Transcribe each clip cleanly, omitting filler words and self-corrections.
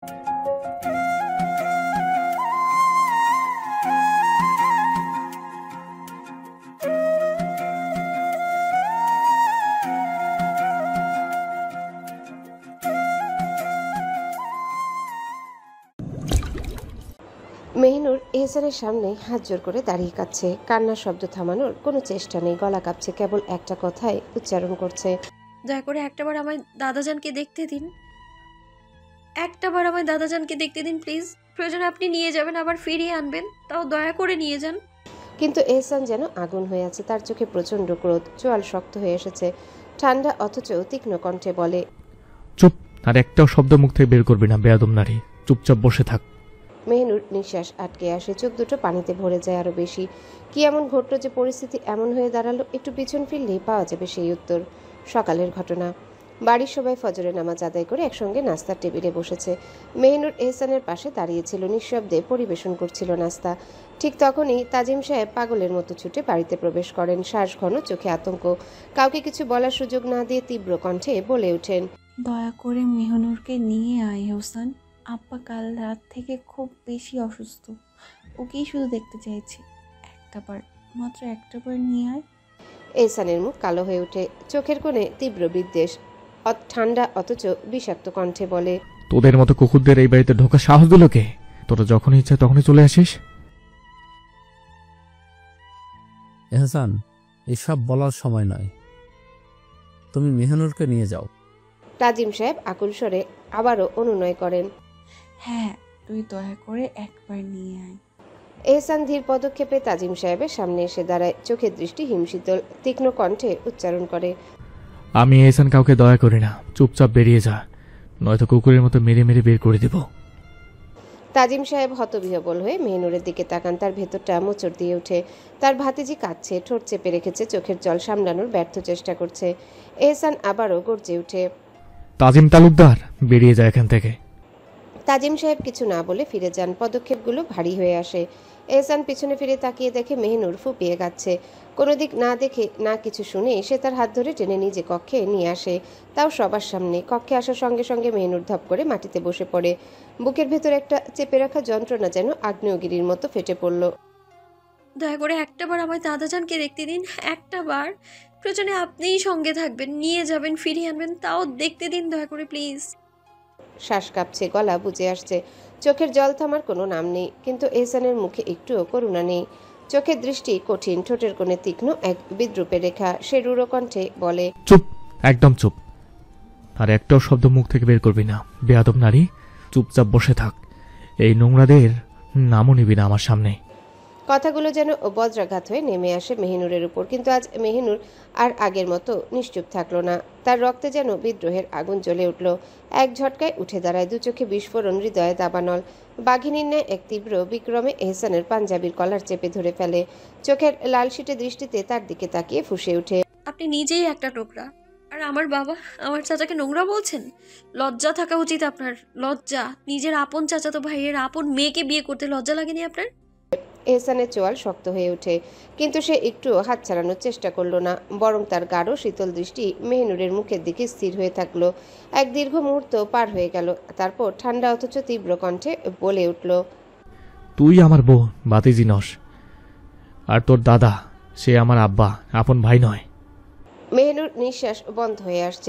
মেহিনুর এহসানের সামনে হাত জোর করে দাঁড়িয়ে কাঁদছে। কান্নার শব্দ থামানোর কোনো চেষ্টা নেই, গলা কাঁপছে, কেবল একটা কথাই উচ্চারণ করছে। দয়া করে একটাবার আমায় দাদাজানকে দেখতে দিন, একটাবার আমায় দাদাজানকে দেখতে দিন প্লিজ। প্রয়োজনে আপনি নিয়ে যাবেন, আবার ফিরিয়ে আনবেন, তাও দয়া করে নিয়ে যান। কিন্তু এহসান যেন আগুন হয়ে আছে, তার চোখে প্রচণ্ড ক্রোধ, চোয়াল শক্ত হয়ে এসেছে। ঠান্ডা অথচ তীক্ষ্ণ কণ্ঠে বলে, চুপ, আর একটাও শব্দ মুখ থেকে বের করবি না বেয়াদব নারী, চুপচাপ বসে থাক। মেহিনুর নিঃশ্বাস আটকে আসে, চোখ দুটো পানিতে ভরে যায় আরো বেশি। কি এমন ঘটল যে পরিস্থিতি এমন হয়ে দাঁড়ালো? একটু পিছন ফিরলেই পাওয়া যাবে সেই উত্তর। সকালের ঘটনা। বাড়ির সবাই ফজরের নামাজ আদায় করে একসঙ্গে নাস্তার টেবিলে বসেছে। মেহিনুর এহসানের পাশে দাঁড়িয়েছিল, নিঃশব্দে পরিবেশন করছিল নাস্তা। ঠিক তখনই তাজিম সাহেব পাগলের মতো ছুটে বাড়িতে প্রবেশ করেন, শ্বাস ঘন, চোখে আতঙ্ক। কাউকে কিছু বলার সুযোগ না দিয়ে তীব্র কণ্ঠে বলে ওঠেন, দয়া করে মেহনুরকে নিয়ে আয় হোসেন। আব্বা কাল রাত থেকে খুব বেশি অসুস্থ, ওকেই শুধু দেখতে চাইছি। একটাবার, মাত্র একটাবার নিয়ে আয়। এহসানের মুখ কালো হয়ে ওঠে, চোখের কোণে তীব্র বিদ্বেষ। ঠান্ডা অথচ বিষাক্ত কণ্ঠে বলে, তোদের মতো কুকুরদের এই বাড়িতে ঢোকা সাহস দিল কে? তোরা যখন ইচ্ছা তখনই চলে আসিস। এহসান, এসব বলার সময় নয়, তুমি মেহনুরকে নিয়ে যাও। তাজিম সাহেব আকুল স্বরে আবারও অনুনয় করেন, হ্যাঁ, তুই দয়া করে একবার নিয়ে আয়। এহসান ধীর পদক্ষেপে তাজিম সাহেবের সামনে এসে দাঁড়ায়, চোখের দৃষ্টি হিমশীতল, তীক্ষ্ণ কণ্ঠে উচ্চারণ করে, আমি এহসান কাউকে দয়া করি না, চুপচাপ বেরিয়ে যা, নয়তো কুকুরের মতো মেরে মেরে বের করে দেব। তাজিম সাহেব হতবিহ্বল হয়ে মেহনুরের দিকে তাকান, তার ভেতরটা মোচড় দিয়ে ওঠে। তার ভাতিজি কাঁদছে, ঠোঁট চেপে রেখেছে, চোখের জল সামলানোর ব্যর্থ চেষ্টা করছে। এহসান আবারও গর্জে ওঠে, তাজিম তালুকদার, বেরিয়ে যায় এখান থেকে। তাজিম সাহেব কিছু না বলে ফিরে যান, পদক্ষেপগুলো ভারী হয়ে আসে। এহসান পিছনে ফিরে তাকিয়ে দেখে মেহনুর ফুপিয়ে যাচ্ছে। কোনো দিক না দেখে, না কিছু শুনে সে তার হাত ধরে টেনে নিজে কক্ষে নিয়ে আসে, তাও সবার সামনে। কক্ষে আসার সঙ্গে সঙ্গে মেহনুর ধপ করে মাটিতে বসে পড়ে। বুকের ভেতর একটা চেপে রাখা যন্ত্রণা যেন আগ্নেয়গিরির মতো ফেটে পড়ল। দয়া করে একটাবার আমায় দাদাজানকে দেখতে দিন, একটাবার। প্রয়োজনে আপনিই সঙ্গে থাকবেন, নিয়ে যাবেন, ফিরিয়ে আনবেন, তাও দেখতে দিন দয়া করে প্লিজ। শ্বাস কাঁপছে, গলা বুজে আসছে, চোখের জল থামার কোনো নাম নেই। কিন্তু এহসানের মুখে একটুও করুণা নেই, চোখের দৃষ্টি কঠিন, ঠোঁটের কোণে তীক্ষ্ণ এক বিদ্রুপের রেখা। সে রূঢ় কণ্ঠে বলে, চুপ, একদম চুপ, আর একটাও শব্দ মুখ থেকে বের করবি না বেয়াদব নারী, চুপচাপ বসে থাক। এই নোংরাদের নামও নিবি না আমার সামনে। কথাগুলো যেন বজ্রাঘাত হয়ে নেমে আসে মেহিনুরের উপর। কিন্তু আজ মেহিনুর আর আগের মতো নিশ্চুপ থাকলো না, তার রক্তে যেন বিদ্রোহের আগুন জ্বলে উঠল। এক ঝটকায় উঠে দাঁড়ায়, দু চোখে বিস্ফোরণ, হৃদয়ে দাবানল। বাঘিনীর ন্যায় এক তীব্র বিক্রমে এহসানের পাঞ্জাবির কলার চেপে ধরে ফেলে, চোখের লালশিটে দৃষ্টিতে তার দিকে তাকিয়ে ফুঁসে ওঠে, আপনি নিজেই একটা নোংরা, আর আমার বাবা, আমার চাচাকে নোংরা বলছেন? লজ্জা থাকা উচিত আপনার, লজ্জা। নিজের আপন চাচাতো ভাইয়ের আপন মেয়েকে বিয়ে করতে লজ্জা লাগেনি আপনার? এহসানের চোয়াল শক্ত হয়ে ওঠে, কিন্তু সে একটু হাত ছাড়ানোর চেষ্টা করলো না, বরং তার গাঢ় শীতল দৃষ্টি মেহনুরের মুখের দিকে স্থির হয়ে থাকলো। এক দীর্ঘ মুহূর্ত পার হয়ে গেল, তারপর ঠান্ডা অথচ তীব্র কণ্ঠে বলে উঠল, তুই আমার বউ ভাতিজি নস, আর তোর দাদা সে আমার আব্বা, আপন ভাই নয়। মেহনুর নিঃশ্বাস বন্ধ হয়ে আসছে।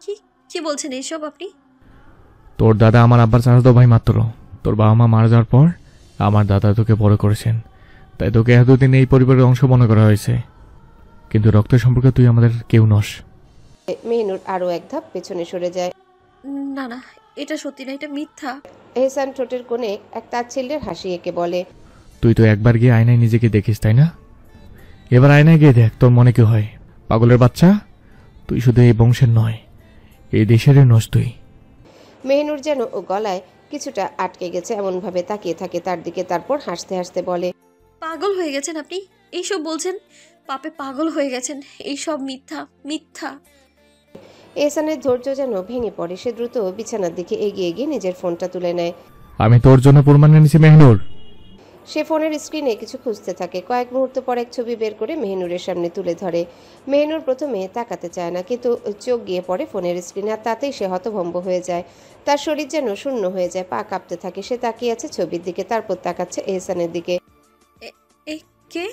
কি কি বলছেন এইসব আপনি? তোর দাদা আমার আব্বার চাচাতো ভাই মাত্র। তোর বাবা মা মারা যাওয়ার পর আমার দাদা তোকে বড় করেছেন, তাই তোকে এতদিন এই পরিবারের অংশ মনে করা হয়েছে, কিন্তু রক্তের সম্পর্কে তুই আমাদের কেউ নস। মেহনুর আরো এক ধাপ পেছনে সরে যায়। না না, এটা সত্যি না, এটা মিথ্যা। এহসান ঠোঁটের কোণে এক তাচ্ছিল্যের হাসি এঁকে বলে, তুই তো একবার গিয়ে আয়নায় নিজেকে দেখিস তাই না? এবার আয়নায় গিয়ে দেখ তোর মনে কি হয়। পাগলের বাচ্চা, তুই শুধু এই বংশের নয়, এই দেশেরও নস তুই। মেহনুর যেন ও গলায় কিছুটা আটকে গেছে, এমনভাবে তাকিয়ে থাকে তার দিকে, তারপর হাসতে হাসতে বলে, পাগল হয়ে গেছেন আপনি, এইসব বলছেন? পাপে পাগল হয়ে গেছেন, এইসব মিথ্যা, মিথ্যা। এহসানের ধৈর্য যেন ভেঙে পড়ে, সে দ্রুত বিছানার দিকে এগিয়ে গিয়ে নিজের ফোনটা তুলে নেয়। আমি তোর জন্য প্রমাণ এনেছি মেহনুর। সে ফোনের স্ক্রিনে কিছু খুঁজতে থাকে। কয়েক মুহূর্ত পর এক ছবি বের করে মেহনুরের সামনে তুলে ধরে। মেহনুর প্রথমে তাকাতে চায় না, কিন্তু চোখ গিয়ে পড়ে ফোনের স্ক্রিনে, আর তাতেই সে হতভম্ব হয়ে যায়। তার শরীর যেন শূন্য হয়ে যায়, পা কাঁপতে থাকে। সে তাকিয়ে আছে ছবির দিকে, তারপর তাকাচ্ছে এহসানের দিকে। এ কে?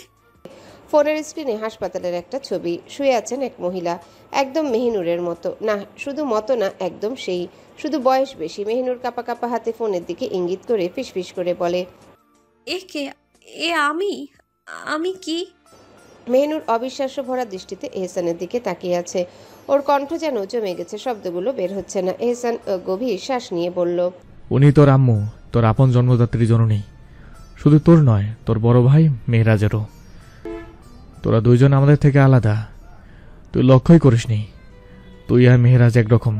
ফোনের স্ক্রিনে হাসপাতালের একটা ছবি। শুয়ে আছেন এক মহিলা, একদম মেহনুরের মতো। না, শুধু মতো না, একদম সেই, শুধু বয়স বেশি। মেহনুর কাঁপা কাঁপা হাতে ফোনের দিকে ইঙ্গিত করে ফিসফিস করে বলে, এ কে? এ আমি? আমি কি? মেহনুর অবিশ্বাস্য ভরা দৃষ্টিতে এহসানের দিকে তাকিয়ে আছে। ওর কণ্ঠ যেন জমে গেছে, শব্দগুলো বের হচ্ছে না। এহসান গভীর শ্বাস নিয়ে বলল, উনি তোর আম্মু, তোর আপন জন্মদাত্রী জননী। শুধু তোর নয়, তোর বড় ভাই মেহরাজেরও। তোরা দুইজন আমাদের থেকে আলাদা, তুই লক্ষ্যই করিসনি। তুই আর মেহরাজ একরকম,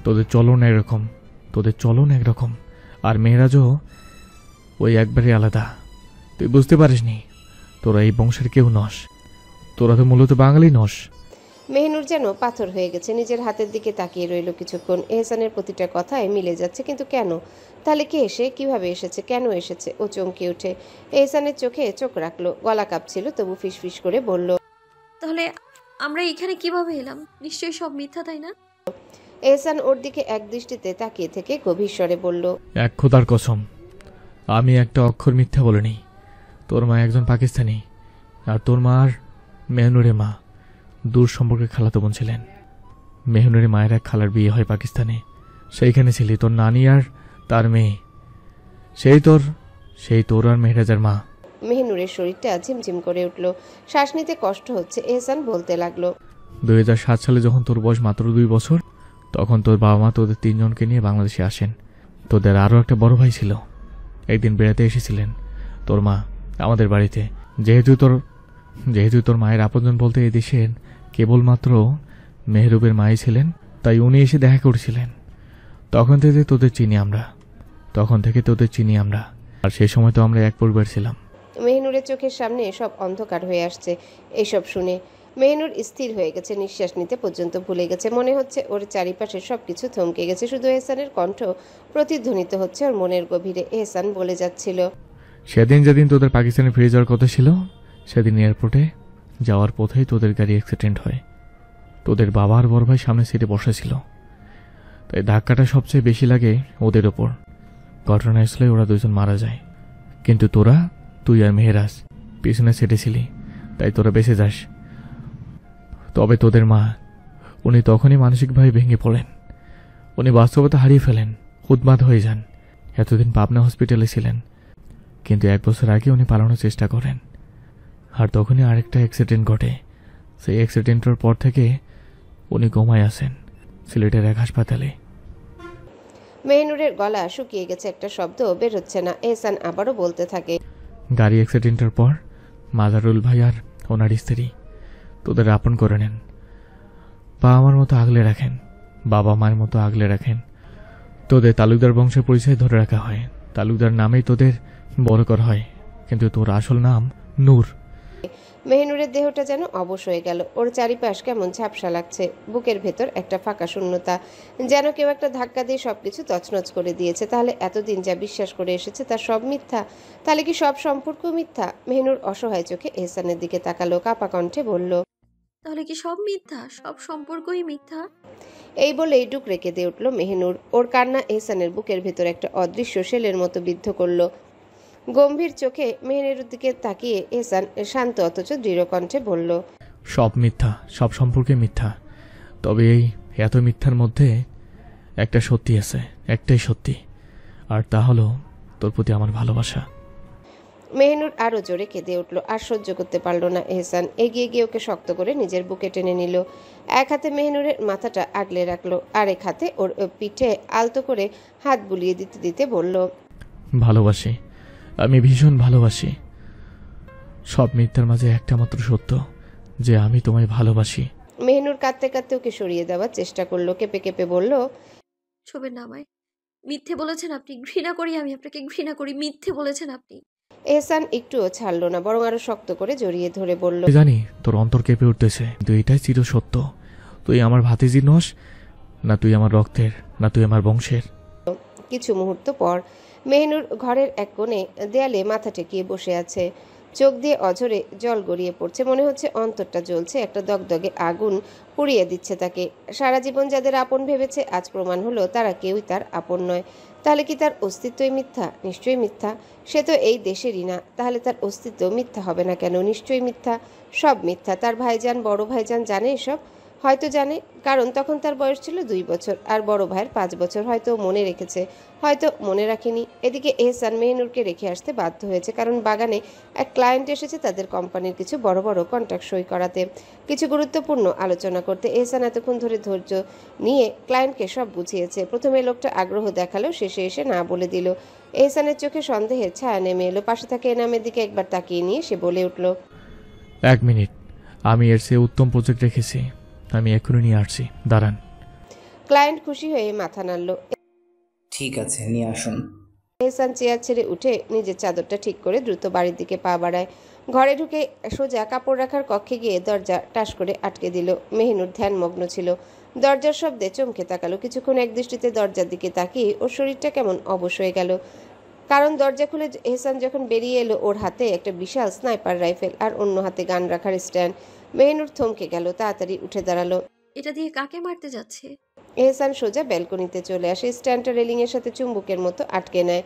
তোদের চলন একরকম, তোদের চলন একরকম, আর মেহরাজও ওই একবারে আলাদা। তুই বুঝতে পারিসনি, তোরা এই বংশের কেউ নস, তোরা তো মূলত বাঙালি নস। মেহনুর যেন পাথর হয়ে গেছে, নিজের হাতের দিকে তাকিয়ে রইল কিছুক্ষণ। এহসানের প্রতিটা কথায় মিলে যাচ্ছে, কিন্তু কেন? তাহলে কে এসে, কিভাবে এসেছে, কেন এসেছে? ও চমকে ওঠে। এহসানের চোখে চোখ রাখলো, গলা কাঁপছিল, তবু ফিসফিস করে বলল, তাহলে আমরা এখানে কিভাবে এলাম? নিশ্চয়ই সব মিথ্যা, তাই না? এহসান ওর দিকে এক দৃষ্টিতে তাকিয়ে থেকে গভীর স্বরে বলল, এক খোদার কসম, আমি একটা অক্ষর মিথ্যা বলিনি। তোর মা একজন পাকিস্তানি, আর তোর মা আর মেহনুরের মা দূর সম্পর্কে খালাতো বোন ছিলেন। মেহনুরের মায়ের এক খালার বিয়ে হয় পাকিস্তানে, সেইখানে ছিলি তোর নানি আর তার মেয়ে, সেই তোর আর মেহরাজার মা। মেহনুরের শরীরটা ঝিমঝিম করে উঠল, শ্বাস নিতে কষ্ট হচ্ছে। এহসান বলতে লাগলো, 2007 সালে যখন তোর বয়স মাত্র 2 বছর, তখন তোর বাবা মা তোদের 3 জনকে নিয়ে বাংলাদেশে আসেন। তোদের আরও একটা বড় ভাই ছিল। একদিন বেড়াতে এসেছিলেন তোর মা আমাদের বাড়িতে। যেহেতু তোর মায়ের আপনজন বলতে এই দেশের কেবলমাত্র মেহরুবের মাই ছিলেন, তাই উনি এসে দেখা করেছিলেন। তখন থেকে তোদের চিনি আমরা, আর সেই সময় তো আমরা এক পরিবার ছিলাম। মেহনুরের চোখের সামনে সব অন্ধকার হয়ে আসছে। এইসব শুনে মেহনুর স্থির হয়ে গেছে, নিঃশ্বাস নিতে পর্যন্ত ভুলে গেছে। মনে হচ্ছে ওর চারিপাশে সবকিছু থমকে গেছে, শুধু এহসানের কণ্ঠ প্রতিধ্বনিত হচ্ছে ওর মনের গভীরে। এহসান বলে যাচ্ছিল, যেদিন তোদের পাকিস্তানে ফিরে যাওয়ার কথা ছিল, সেদিন এয়ারপোর্টে যাওয়ার পথেই তোদের গাড়ি অ্যাক্সিডেন্ট হয়। তোদের বাবা আর বড় ভাই সামনে সিটে বসেছিল, তাই ধাক্কাটা সবচেয়ে বেশি লাগে ওদের ওপর। ঘটনাস্থলে ওরা দুজন মারা যায়, কিন্তু তুই আর মেহরাজ পিছনে সিটে ছিলি, তাই তোরা বেঁচে যাস। তবে তোদের মা, উনি তখনই মানসিকভাবে ভেঙে পড়েন। উনি বাস্তবতা হারিয়ে ফেলেন, উন্মাদ হয়ে যান। এতদিন পাবনা হসপিটালে ছিলেন, কিন্তু 1 বছর আগে উনি পালানোর চেষ্টা করেন, আর তখনই আরেকটা অ্যাক্সিডেন্ট ঘটে। সেই অ্যাক্সিডেন্টের পর থেকে উনি কোমায় আছেন সিলেটের এক হাসপাতালে। মেহনুরের গলা শুকিয়ে গেছে, একটা শব্দ বের হচ্ছে না। এহসান আবারও বলতে থাকে, গাড়ি অ্যাক্সিডেন্টের পর মাজারুল ভাই আর ওনার স্ত্রী তোদের আপন করে নেন। বাবা মার মতো আগলে রাখেন, বাবা মায়ের মতো আগলে রাখেন। তোদের তালুকদার বংশের পরিচয় ধরে রাখা হয়, তালুকদার নামেই তোদের বড় করা হয়, কিন্তু তোর আসল নাম নূর। মেহনুরের দেহটা যেন অবশ হয়ে গেল। ওর চারিপাশ কেমন ঝাপসা লাগছে, বুকের ভেতর একটা ফাঁকা শূন্যতা, যেন কেউ একটা ধাক্কা দিয়ে সবকিছু তছনছ করে দিয়েছে। তাহলে এতদিন যা বিশ্বাস করে এসেছে তার সব মিথ্যা? তাহলে কি সব সম্পর্ক মিথ্যা? মেহনুর অসহায় চোখে এহসানের দিকে তাকালো, কাপা কণ্ঠে বলল, তাহলে কি সব মিথ্যা? সব সম্পর্কই মিথ্যা? এই বলেই ডুকরে কেঁদে উঠল মেহনুর। ওর কান্না এহসানের বুকের ভেতর একটা অদৃশ্য শেলের মতো বিদ্ধ করলো। গম্ভীর চোখে মেহনুরের দিকে তাকিয়ে এহসান শান্ত অথচ দৃঢ় কণ্ঠে বলল, সব মিথ্যা, সব সম্পর্কে মিথ্যা। তবে এই এত মিথ্যার মধ্যে একটা সত্যি আছে, একটাই সত্যি, আর তা হলো তোর প্রতি আমার ভালোবাসা। মেহনুর আরো জোরে কেঁদে উঠল। আর সহ্য করতে পারল না এহসান। এগিয়ে গিয়ে ওকে শক্ত করে নিজের বুকে টেনে নিল। এক হাতে মেহনুরের মাথাটা আগলে রাখলো, আরেক হাতে ওর পিঠে আলতো করে হাত বুলিয়ে দিতে দিতে বলল, ভালোবাসি, আমি ভীষণ ভালোবাসি। সব মিথ্যার মাঝে একটা মাত্র সত্য, যে আমি তোমায় ভালোবাসি। মেহনুর কাঁদতে কাঁদতে ওকে সরিয়ে দেওয়ার চেষ্টা করলো, কেঁপে কেঁপে বলল, ছবেন না আমায়। মিথ্যে বলেছেন আপনি, ঘৃণা করি আমি আপনাকে, ঘৃণা করি। মিথ্যে বলেছেন আপনি। এহসান একটুও ছাড়লো না, বরং আরো শক্ত করে জড়িয়ে ধরে বলল, জানি তোর অন্তর কেঁপে উঠতেছে, কিন্তু এটাই চির সত্য। তুই আমার ভাতিজি নস, না তুই আমার রক্তের, না তুই আমার বংশের। কিছু মুহূর্ত পর মেহনুর ঘরের এক কোণে দেয়ালে মাথা ঠেকিয়ে বসে আছে। চোখ দিয়ে অঝরে জল গড়িয়ে পড়ছে, মনে হচ্ছে অন্তরটা জ্বলছে, একটা দগদগে আগুন পুড়িয়ে দিচ্ছে তাকে। সারা জীবন যাদের আপন ভেবেছে আজ প্রমাণ হলো তারা কেউই তার আপন নয়। তাহলে কি তার অস্তিত্বই মিথ্যা? নিশ্চয়ই মিথ্যা। সে তো এই দেশেরই না, তাহলে তার অস্তিত্ব মিথ্যা হবে না কেন? নিশ্চয়ই মিথ্যা, সব মিথ্যা। তার ভাইজান, বড় ভাইজান জানে এসব? হয়তো জানে, কারণ তখন তার বয়স ছিল 2 বছর আর বড় ভাইয়ের 5 বছর। হয়তো মনে রেখেছে, হয়তো মনে রাখেনি। এদিকে এহসান মেহনুরকে রেখে আসতে বাধ্য হয়েছে, কারণ বাগানে এক ক্লায়েন্ট এসেছে তাদের কোম্পানির কিছু বড় বড় কন্ট্রাক্ট সই করাতে, কিছু গুরুত্বপূর্ণ আলোচনা করতে। এহসান এতক্ষণ ধরে ধৈর্য নিয়ে ক্লায়েন্টকে সব বুঝিয়েছে। প্রথমে লোকটা আগ্রহ দেখালো, শেষে এসে না বলে দিল। এহসানের চোখে সন্দেহের ছায়া নেমে এলো। পাশে থাকে এনামের দিকে একবার তাকিয়ে নিয়ে সে বলে উঠল, 1 মিনিট, আমি এর চেয়ে উত্তম প্রজেক্ট রেখেছি, আমি এখনই নিয়ে আসছি, দাঁড়ান। ক্লায়েন্ট খুশি হয়ে মাথা নাড়ল। ঠিক আছে, নিয়ে আসুন। এহসান চেয়ার ছেড়ে উঠে নিজের চাদরটা ঠিক করে দ্রুত বাড়ির দিকে পা বাড়ায়। ঘরে ঢুকে সোজা কাপড় রাখার কক্ষে গিয়ে দরজা টাস করে আটকে দিল। মেহনুর ধ্যানমগ্ন ছিল। দরজার শব্দে চমকে তাকালো। কিছুক্ষণ একদৃষ্টিতে দরজার দিকে তাকিয়ে ওর শরীরটা কেমন অবশ হয়ে গেল, কারণ দরজা খুলে এহসান যখন বেরিয়ে এলো ওর হাতে একটা বিশাল স্নাইপার রাইফেল আর অন্য হাতে গান রাখার স্ট্যান্ড। মেহনুর থমকে গেল, তাড়াতাড়ি উঠে দাঁড়ালো। এটা দিয়ে কাকে মারতে যাচ্ছে? এহসান সোজা ব্যালকনিতে চলে আসে, স্ট্যান্ডটা রেলিংয়ের সাথে চুম্বকের মতো আটকে নেয়।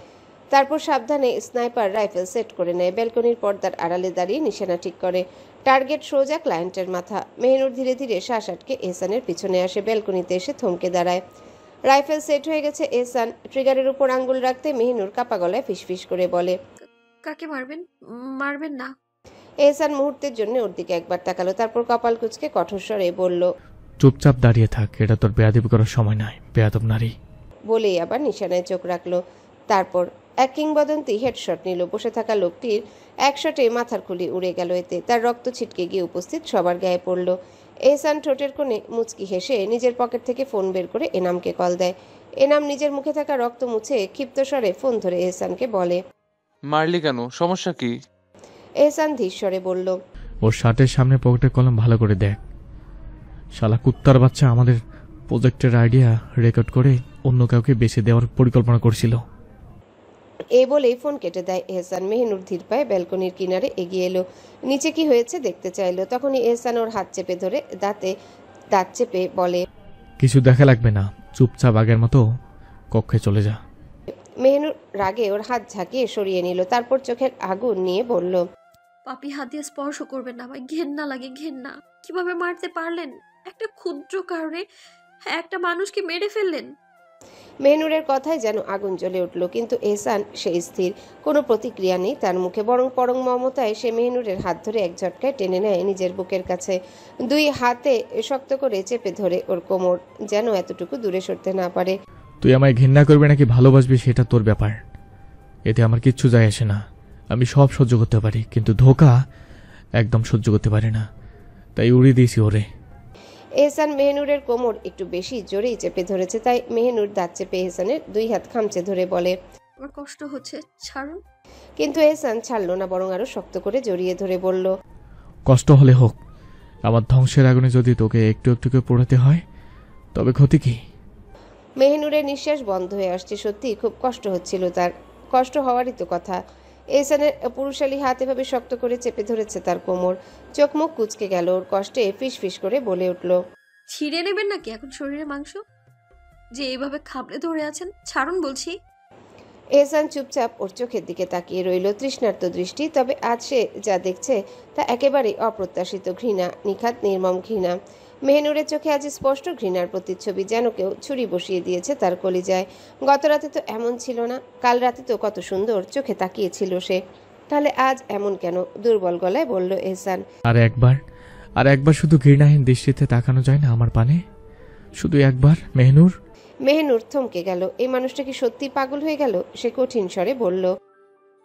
তারপর সাবধানে স্নাইপার রাইফেল সেট করে নেয়। ব্যালকনির পর্দার আড়ালে দাঁড়িয়ে নিশানা ঠিক করে। টার্গেট সোজা ক্লায়েন্টের মাথা। মেহনুর ধীরে ধীরে শ্বাস আটকে এহসানের পিছনে আসে, ব্যালকনিতে এসে থমকে দাঁড়ায়। রাইফেল সেট হয়ে গেছে। এহসান ট্রিগারের উপর আঙ্গুল রাখতে মেহনুর কাপা গলায় ফিসফিস করে বলে, কাকে মারবেন? মারবেন না। এহসান মুহূর্তের জন্য ওর দিকে একবার তাকালো, তারপর কপাল কুঁচকে কঠোর স্বরে বলল, চুপচাপ দাঁড়িয়ে থাক, এটা তোর বেয়াদবি করার সময় নয়, বেয়াদব নারী। বলেই আবার নিশানায় চোখ রাখলো। তারপর এক কিংবদন্তি হেডশট নিল। বসে থাকা লোকটির এক শটে মাথার খুলি উড়ে গেল। এতে তার রক্ত ছিটকে গিয়ে উপস্থিত সবার গায়ে পড়ল। এহসান ঠোঁটের কোণে মুচকি হেসে নিজের পকেট থেকে ফোন বের করে এনামকে কল দেয়। এনাম নিজের মুখে থাকা রক্ত মুছে ক্ষিপ্ত স্বরে ফোন ধরে এহসানকে বলে, মারলি কেন? সমস্যা কি? এহসান ধীর স্বরে বলল, ওর শার্টের সামনে পকেটের কলম ভালো করে দেখ। শালা কুত্তার বাচ্চা আমাদের প্রজেক্টের আইডিয়া রেকর্ড করে অন্য কাউকে বেছে দেওয়ার পরিকল্পনা করছিল। এই বলেই ফোন কেটে দেয় এহসান। মেহনুর ধীর পায়ে ব্যালকনির কিনারে এগিয়ে এলো, নিচে কি হয়েছে দেখতে চাইলো। তখনই এহসান ওর হাত চেপে ধরে দাঁত চেপে বলে, কিছু দেখা লাগবে না, চুপচাপ আগের মতো কক্ষে চলে যা। মেহনুর রাগে ওর হাত ঝাঁকিয়ে সরিয়ে নিল, তারপর চোখের আগুন নিয়ে বলল, পাপি হাত দিয়ে স্পর্শ করবেন না, আমার ঘেন্না লাগে, ঘেন্না। কিভাবে মারতে পারলেন? একটা ক্ষুদ্র কারণে একটা মানুষকে মেরে ফেললেন। মেহনুরের কথায় যেন আগুন জ্বলে উঠল, কিন্তু এহসান সেই স্থির, কোনো প্রতিক্রিয়া নেই তার মুখে। বরং পরম মমতায় সে মেহনুরের হাত ধরে এক ঝটকায় টেনে নেয় নিজের বুকের কাছে। 2 হাতে শক্ত করে চেপে ধরে ওর কোমর, যেন এতটুকু দূরে সরতে না পারে। তুই আমায় ঘৃণা করবি নাকি ভালোবাসবি সেটা তোর ব্যাপার, এতে আমার কিচ্ছু যায় আসে না। আমি সব সহ্য করতে পারি, কিন্তু ধোঁকা একদম সহ্য করতে পারি না, তাই উড়িয়ে দিয়েছি ওরে। এহসান মেহনুরের কোমর একটু বেশি জোরেই চেপে ধরেছে, তাই মেহনুর দাঁত চেপে এহসানের 2 হাত খামচে ধরে বলে, আমার কষ্ট হচ্ছে, ছাড়ুন। কিন্তু এহসান ছাড়ল না, বরং আরো শক্ত করে জড়িয়ে ধরে বলল, কষ্ট হলে হোক, আমার ধ্বংসের আগুনে যদি তোকে একটু একটু করে পোড়াতে হয় তবে ক্ষতি কি? মেহনুরের নিঃশ্বাস বন্ধ হয়ে আসছে। সত্যি খুব কষ্ট হচ্ছিল তার, কষ্ট হওয়ারই তো কথা। এহসানের পুরুষালী হাত এভাবে শক্ত করে চেপে ধরেছে তার কোমর। চোখ মুখ কুঁচকে গেল, ওর কষ্টে ফিস ফিস করে বলে উঠল, ছিঁড়ে নেবেন নাকি এখন শরীরে মাংস? যে এইভাবে খাবলে ধরে আছেন, ছাড়ুন বলছি। এহসান চুপচাপ ওর চোখের দিকে তাকিয়ে রইল, তৃষ্ণার্ত দৃষ্টি। তবে আজ সে যা দেখছে তা একেবারেই অপ্রত্যাশিত ঘৃণা, নিখাত নির্মম ঘৃণা। মেহনুরের চোখে আজ স্পষ্ট ঘৃণার প্রতিচ্ছবি, যেন কেউ ছুরি বসিয়ে দিয়েছে তার কলিজায়। গত রাতে তো এমন ছিল না, কাল রাতে তো কত সুন্দর চোখে তাকিয়েছিল সে, তাহলে আজ এমন কেন? দুর্বল গলায় বলল এহসান, আর একবার শুধু ঘৃণাহীন দৃষ্টিতে তাকানো যায় না আমার পানে? শুধু একবার মেহনুর। মেহনুর থমকে গেল। এই মানুষটা কি সত্যি পাগল হয়ে গেল? সে কঠিন স্বরে বলল,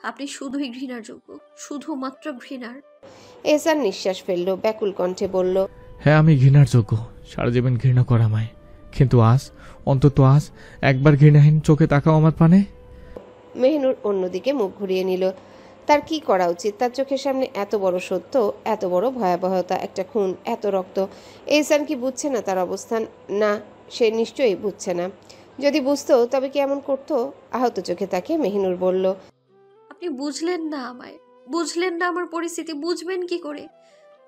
আপনি শুধুই ঘৃণার যোগ্য, শুধুমাত্র ঘৃণার। এহসান নিঃশ্বাস ফেলল, ব্যাকুল কণ্ঠে বলল, হ্যাঁ, আমি ঘৃণার যোগ্য, সারা জীবন ঘৃণা করা আমায়, কিন্তু আজ, অন্তত আজ একবার ঘৃণাহীন চোখে তাকাও আমার পানে। মেহনুর অন্যদিকে মুখ ঘুরিয়ে নিল। তার কি করা উচিত? তার চোখের সামনে এত বড় সত্য, এত বড় ভয়াবহতা, একটা খুন, এত রক্ত। এহসান কি বুঝছে না তার অবস্থান? না, সে নিশ্চয়ই বুঝছে না। যদি বুঝতো তবে কি এমন করতো? আহত চোখে তাকে মেহিনুর বলল, আপনি বুঝলেন না আমায়, বুঝলেন না আমার পরিস্থিতি, বুঝবেন কি করে?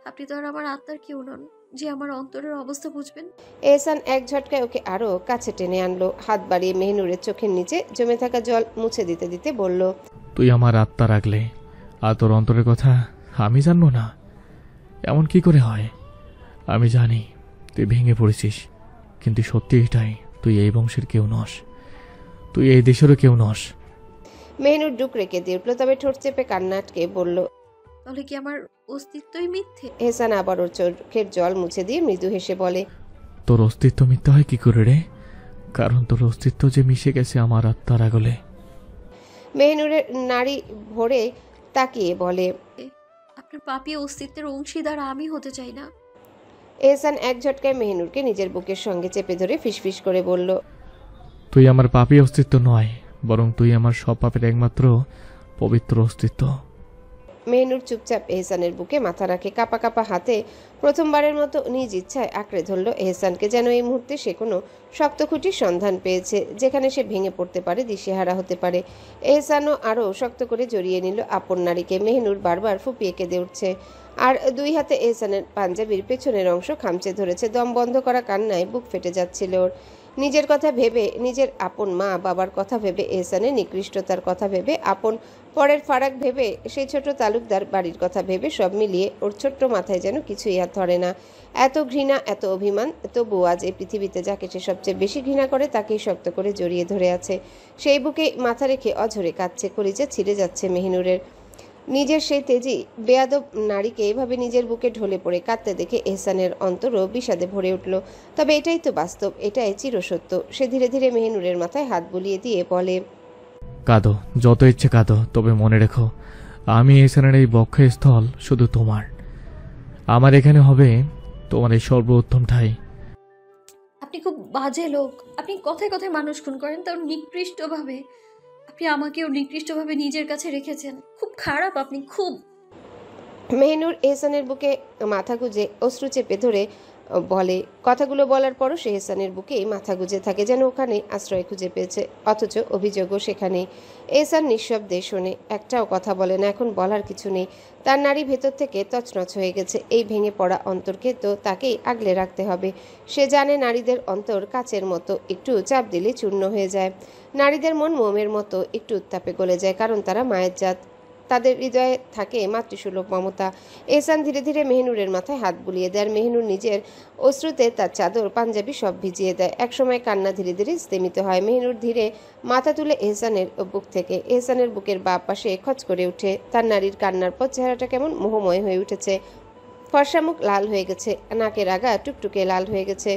আপনি তো আর আমার আত্মার কেউ নন যে আমার অন্তরের অবস্থা বুঝবেন। এহসান এক ঝটকায় ওকে আরো কাছে টেনে আনলো। হাত বাড়িয়ে মেহিনুরের চোখের নিচে জমে থাকা জল মুছে দিতে দিতে বলল, তুই আমার আত্মা রাখলে আর তোর অন্তরের কথা আমি জানবো না? এমন কি করে হয়? আমি জানি তুই ভেঙে পড়েছিস, কিন্তু সত্যি এটাই, তুই এই বংশের কেউ নস, তুই এই দেশেরও কেউ নস। মেহিনুর ডুকরে কেঁদে উঠল, তবে ঠোঁট চেপে কান্না আটকে বলল, তাহলে কি আমার অস্তিত্বই মিথ্যে? এহসান আবার ওর চোখের জল মুছে দিয়ে মৃদু হেসে বলে, তোর অস্তিত্ব মিথ্যা হয় কি করে রে? কারণ তোর অস্তিত্ব যে মিশে গেছে আমার আত্মার আগলে। মেহিনুরের নাড়ি ভরে তাকিয়ে বলে। আপনার পাপী অস্তিত্বের অংশীদার আমি হতে চাই না। এহসান এক ঝটকায় মেহিনুরকে নিজের বুকের সঙ্গে চেপে ধরে ফিসফিস করে বলল, তুই আমার পাপী অস্তিত্ব নয়, বরং তুই আমার সব পাপের একমাত্র পবিত্র অস্তিত্ব। মেহিনুর চুপচাপ এহসানের বুকে মাথা রাখে। কাপা কাপা হাতে প্রথমবারের মতো নিজ ইচ্ছায় আঁকড়ে ধরল এহসানকে, যেন এই মুহূর্তে সে কোনো শক্ত খুঁটির সন্ধান পেয়েছে, যেখানে সে ভেঙে পড়তে পারে, দিশেহারা হতে পারে। এহসানও আরও শক্ত করে জড়িয়ে নিল আপন নারীকে। মেহিনুর বারবার ফুপিয়ে কেঁদে উঠছে, আর দুই হাতে এহসানের পাঞ্জাবির পেছনের অংশ খামচে ধরেছে। দম বন্ধ করা কান্নায় বুক ফেটে যাচ্ছিল ওর। নিজের কথা ভেবে, নিজের আপন মা বাবার কথা ভেবে, এহসানের নিকৃষ্টতার কথা ভেবে, আপন পরের ফারাক ভেবে, সেই ছোট তালুকদার বাড়ির কথা ভেবে, সব মিলিয়ে ওর ছোট্ট মাথায় যেন কিছুই আর ধরে না। এত ঘৃণা, এত অভিমান, তবু আজ এই পৃথিবীতে যাকে সে সবচেয়ে বেশি ঘৃণা করে তাকেই শক্ত করে জড়িয়ে ধরে আছে। সেই বুকে মাথা রেখে অঝরে কাঁদছে, কলিজা ছিঁড়ে যাচ্ছে মেহিনুরের। নিজের সেই তেজি বেয়াদব নারীকে এভাবে নিজের বুকে ঢলে পড়ে কাঁদতে দেখে এহসানের অন্তরও বিষাদে ভরে উঠল। তবে এটাই তো বাস্তব, এটাই চিরসত্য। সে ধীরে ধীরে মেহিনুরের মাথায় হাত বুলিয়ে দিয়ে বলে, কাঁদো, যত ইচ্ছে কাঁদো, তবে মনে রেখো আমি এখানের এই বক্ষস্থল শুধু তোমার। আমার এখানে হবে তোমার এই সর্বোত্তম ঠাই। আপনি খুব বাজে লোক। আপনি কথায় কথায় মানুষ খুন করেন, তাও নিকৃষ্টভাবে। আপনি আমাকেও নিকৃষ্টভাবে নিজের কাছে রেখেছেন। খুব খারাপ আপনি, খুব। মেহিনুর এহসানের বুকে মাথা গুজে অশ্রু চেপে ধরে বলে। কথাগুলো বলার পরও সে এহসানের বুকে মাথা গুজে থাকে, যেন ওখানে আশ্রয় খুঁজে পেয়েছে, অথচ অভিযোগও সেখানেই। এহসান নিঃশব্দে শোনে, একটাও কথা বলে না। এখন বলার কিছু নেই। তার নারী ভেতর থেকে তছনছ হয়ে গেছে। এই ভেঙে পড়া অন্তরকে তো তাকেই আগলে রাখতে হবে। সে জানে নারীদের অন্তর কাচের মতো, একটু চাপ দিলে চূর্ণ হয়ে যায়। নারীদের মন মোমের মতো, একটু উত্তাপে গলে যায়, কারণ তারা মায়ের জাত। তাদের হৃদয়ে থাকে মাতৃসুলভ মমতা। এহসান ধীরে ধীরে মেহিনুরের মাথায় হাত বুলিয়ে দেয়, আর মেহিনুর নিজের অশ্রুতে তার চাদর পাঞ্জাবি সব ভিজিয়ে দেয়। একসময় কান্না ধীরে ধীরে স্থিমিত হয়। মেহিনুর ধীরে মাথা তুলে এহসানের বুক থেকে। এহসানের বুকের বাঁ পাশে খচ করে উঠে। তার নারীর কান্নার পর চেহারাটা কেমন মোহময় হয়ে উঠেছে। ফর্সা মুখ লাল হয়ে গেছে, নাকের আগা টুকটুকে লাল হয়ে গেছে,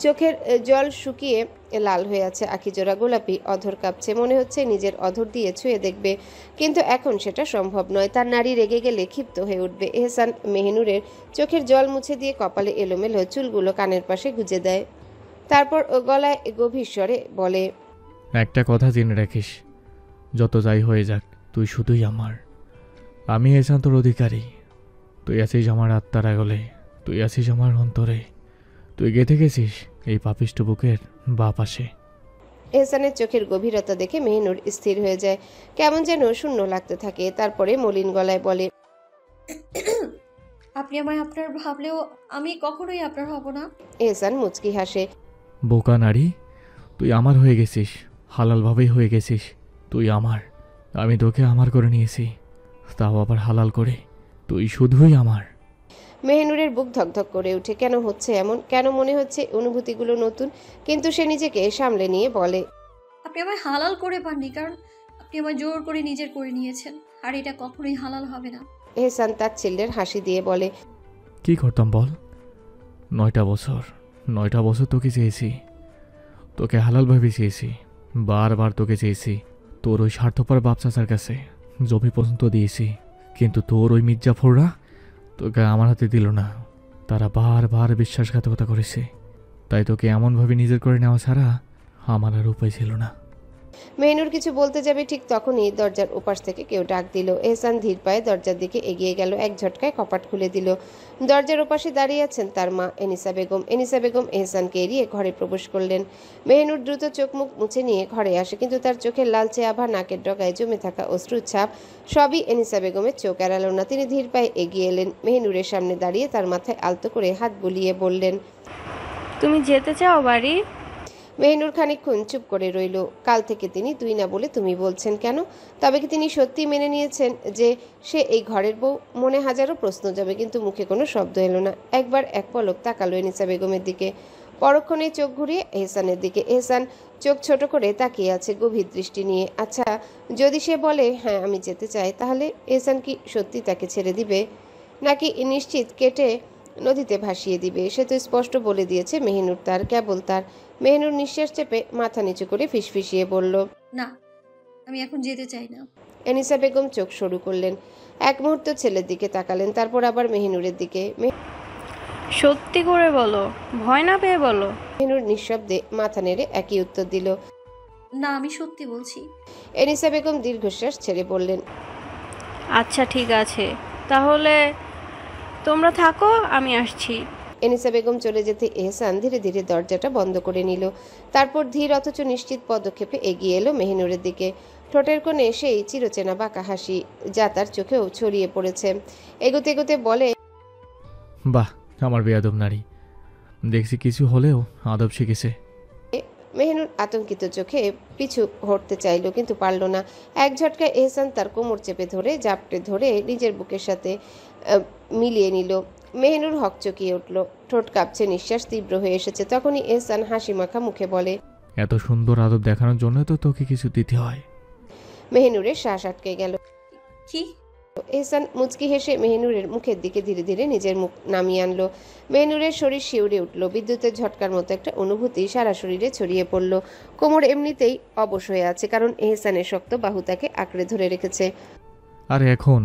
চোখের জল শুকিয়ে লাল হয়ে আছে, আখিজোড়া গোলাপি, অধর কাঁপছে। মনে হচ্ছে নিজের অধর দিয়ে ছুঁয়ে দেখবে, কিন্তু এখন সেটা সম্ভব নয়। তার নারী রেগে গেলে ক্ষিপ্ত হয়ে উঠবে। এহসান মেহিনুরের চোখের জল মুছে দিয়ে কপালে এলোমেলো চুলগুলো কানের পাশে গুজে দেয়। তারপর গলায় গভীর স্বরে বলে, একটা কথা জেনে রাখিস, যত যাই হয়ে যাক তুই শুধুই আমার। আমি এহসান তোর অধিকারী। তুই আছিস আমার আত্মার আগলে, তুই আছিস আমার অন্তরে। তুই গেঁথে গেছিস এই পাপিষ্ট বুকের বাঁ পাশে। এহসানের চোখের গভীরতা দেখে মেহিনুর স্থির হয়ে যায়, কেমন যেন শূন্য লাগতে থাকে। তারপরে মলিন গলায় বলে, আপনি আমায় আপনার ভাবলেও আমি কখনোই আপনার হব না। এহসান মুচকি হাসে। বোকা নারী, তুই আমার হয়ে গেছিস, হালালভাবেই হয়ে গেছিস। তুই আমার, আমি তোকে আমার করে নিয়েছি, তাও আবার হালাল করে। তুই শুধুই আমার। মেহিনুরের বুক ধকধক করে ওঠে। কেন হচ্ছে এমন? কেন মনে হচ্ছে অনুভূতিগুলো নতুন? কিন্তু সে নিজেকে সামলে নিয়ে বলে, আপনি আমায় হালাল করে পাননি, কারণ আপনি আমায় জোর করে নিজের করে নিয়েছেন, আর এটা কখনোই হালাল হবে না। এহসান তাচ্ছিল্যের হাসি দিয়ে বলে, কি করতাম বল? 9টা বছর তোকে চেয়েছি, তোকে হালালভাবে চেয়েছি, বারবার তোকে চেয়েছি। তোর ওই স্বার্থপর বাপ চাচার কাছে জমি পর্যন্ত দিয়েছি, কিন্তু তোর ওই মির্জাফররা তোকে আমার হাতে দিল না। তারা বারবার বিশ্বাসঘাতকতা করেছে, তাই তোকে এমনভাবে নিজের করে নেওয়া ছাড়া আমার আর উপায় ছিল না। মেহনুর কিছু বলতে যাবে ঠিক তখনই দরজার ওপাশ থেকে কেউ ডাক দিল। এহসান ধীর পায়ে দরজার দিকে এগিয়ে গেল, এক ঝটকায় কপাট খুলে দিল। দরজার ওপাশে দাঁড়িয়ে আছেন তার মা এনিসা বেগম। এনিসা বেগম এহসানকে এড়িয়ে ঘরে প্রবেশ করলেন। মেহনুর দ্রুত চোখ মুখ মুছে নিয়ে ঘরে আসে, কিন্তু তার চোখের লালচে আভা, নাকের ডগায় জমে থাকা অশ্রুর ছাপ সবই এনিসা বেগমের চোখ এড়ালো না। তিনি ধীর পায়ে এগিয়ে এলেন, মেহনুরের সামনে দাঁড়িয়ে তার মাথায় আলতো করে হাত বুলিয়ে বললেন, তুমি যেতে চাও বাড়ি? মেহনুর খানিকক্ষণ চুপ করে রইল। কাল থেকে তিনি তুই না বলে তুমি বলছেন কেন? তবে কি তিনি সত্যি মেনে নিয়েছেন যে সে এই ঘরের বউ? মনে হাজারো প্রশ্ন যাবে, কিন্তু মুখে কোনো শব্দ এলো না। একবার এক পলক তাকালো এনিসা বেগমের দিকে, পরক্ষণে চোখ ঘুরিয়ে এহসানের দিকে। এহসান চোখ ছোট করে তাকিয়ে আছে গভীর দৃষ্টি নিয়ে। আচ্ছা, যদি সে বলে হ্যাঁ আমি যেতে চাই, তাহলে এহসান কি সত্যি তাকে ছেড়ে দিবে, নাকি নিশ্চিত কেটে নদীতে ভাসিয়ে দিবে? সে তো স্পষ্ট বলে দিয়েছে মেহনুর তার, কেবল তার। মেহনুর নিঃশ্বাস চেপে মাথা নিচু করে ফিসফিসিয়ে বলল, না, আমি এখন যেতে চাই না। এনিসা বেগম চোখ সরু করলেন, এক মুহূর্ত ছেলের দিকে তাকালেন, তারপর আবার মেহনুরের দিকে। সত্যি করে বলো, ভয় না পেয়ে বলো। মেহনুর নিঃশব্দে মাথা নেড়ে একই উত্তর দিল। না, আমি সত্যি বলছি। এনিসা বেগম দীর্ঘশ্বাস ছেড়ে বললেন, আচ্ছা ঠিক আছে, তাহলে তোমরা থাকো, আমি আসছি। এনিসা বেগম চলে যেতে এহসান ধীরে ধীরে দরজাটা বন্ধ করে নিল। তারপর ধীর অথচ নিশ্চিত পদক্ষেপে এগিয়ে এলো মেহনুরের দিকে। ঠোঁটের কোণে সেই চিরচেনা বাঁকা হাসি, যা তার চোখেও ছড়িয়ে পড়েছে। এগোতে এগোতে বলে, বাহ, আমার বেয়াদব নারী, দেখছি কিছু হলেও আদব শিখেছে। মেহনুর আতঙ্কিত চোখে পিছু হটতে চাইল, কিন্তু পারল না। এক ঝটকায় এহসান তার কোমর চেপে ধরে জাপটে ধরে নিজের বুকের সাথে মিলিয়ে নিল। মেহনুর হকচকিয়ে উঠল, ঠোঁট কাঁপছে, নিঃশ্বাস তীব্র হয়ে এসেছে। তখনই এহসান হাসি মাখা মুখে বলে, এত সুন্দর আদব দেখানোর জন্য তো তোকে কিছু দিতে হয়। মেহনুরের শ্বাস আটকে গেল। কি? এহসান মুচকি হেসে মেহনুরের মুখের দিকে ধীরে ধীরে নিজের মুখ নামিয়ে আনলো। মেহনুরের শরীর শিউরে উঠল, বিদ্যুতের ঝটকার মতো একটা অনুভূতি সারা শরীরে ছড়িয়ে পড়ল। কোমর এমনিতেই অবশ হয়ে আছে, কারণ এহসানের শক্ত বাহু তাকে আঁকড়ে ধরে রেখেছে। আর এখন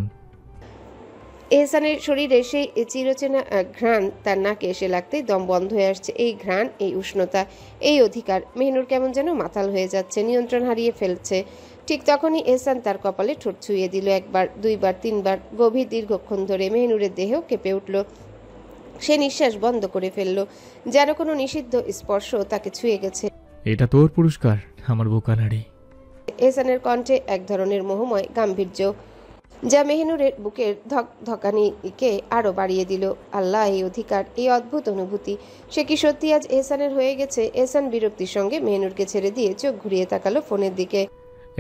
এহসানের শরীরে সেই চিরচেনা ঘ্রাণ তার নাকে এসে লাগতেই দম বন্ধ হয়ে আসছে। এই ঘ্রাণ, এই উষ্ণতা, এই অধিকার। মেহনুর কেমন যেন মাতাল হয়ে যাচ্ছে, নিয়ন্ত্রণ হারিয়ে ফেলছে। ঠিক তখনই এহসান তার কপালে ঠোঁট ছুঁয়ে দিল, একবার, দুইবার, তিনবার, গভীর দীর্ঘক্ষণ ধরে। মেহনুরের দেহেও কেঁপে উঠল, সে নিঃশ্বাস বন্ধ করে ফেলল, যেন কোনো নিষিদ্ধ স্পর্শ তাকে ছুঁয়ে গেছে। এটা তোর পুরস্কার, আমার বোকা নারী। এহসানের কণ্ঠে এক ধরনের মোহময় গাম্ভীর্য, যা মেহনুরের বুকের ধকানিকে আরো বাড়িয়ে দিল। আল্লাহ, এই অধিকার, এই অদ্ভুত অনুভূতি, সে কি সত্যি আজ এহসানের হয়ে গেছে? এহসান বিরক্তির সঙ্গে মেহনুরকে ছেড়ে দিয়ে চোখ ঘুরিয়ে তাকালো ফোনের দিকে।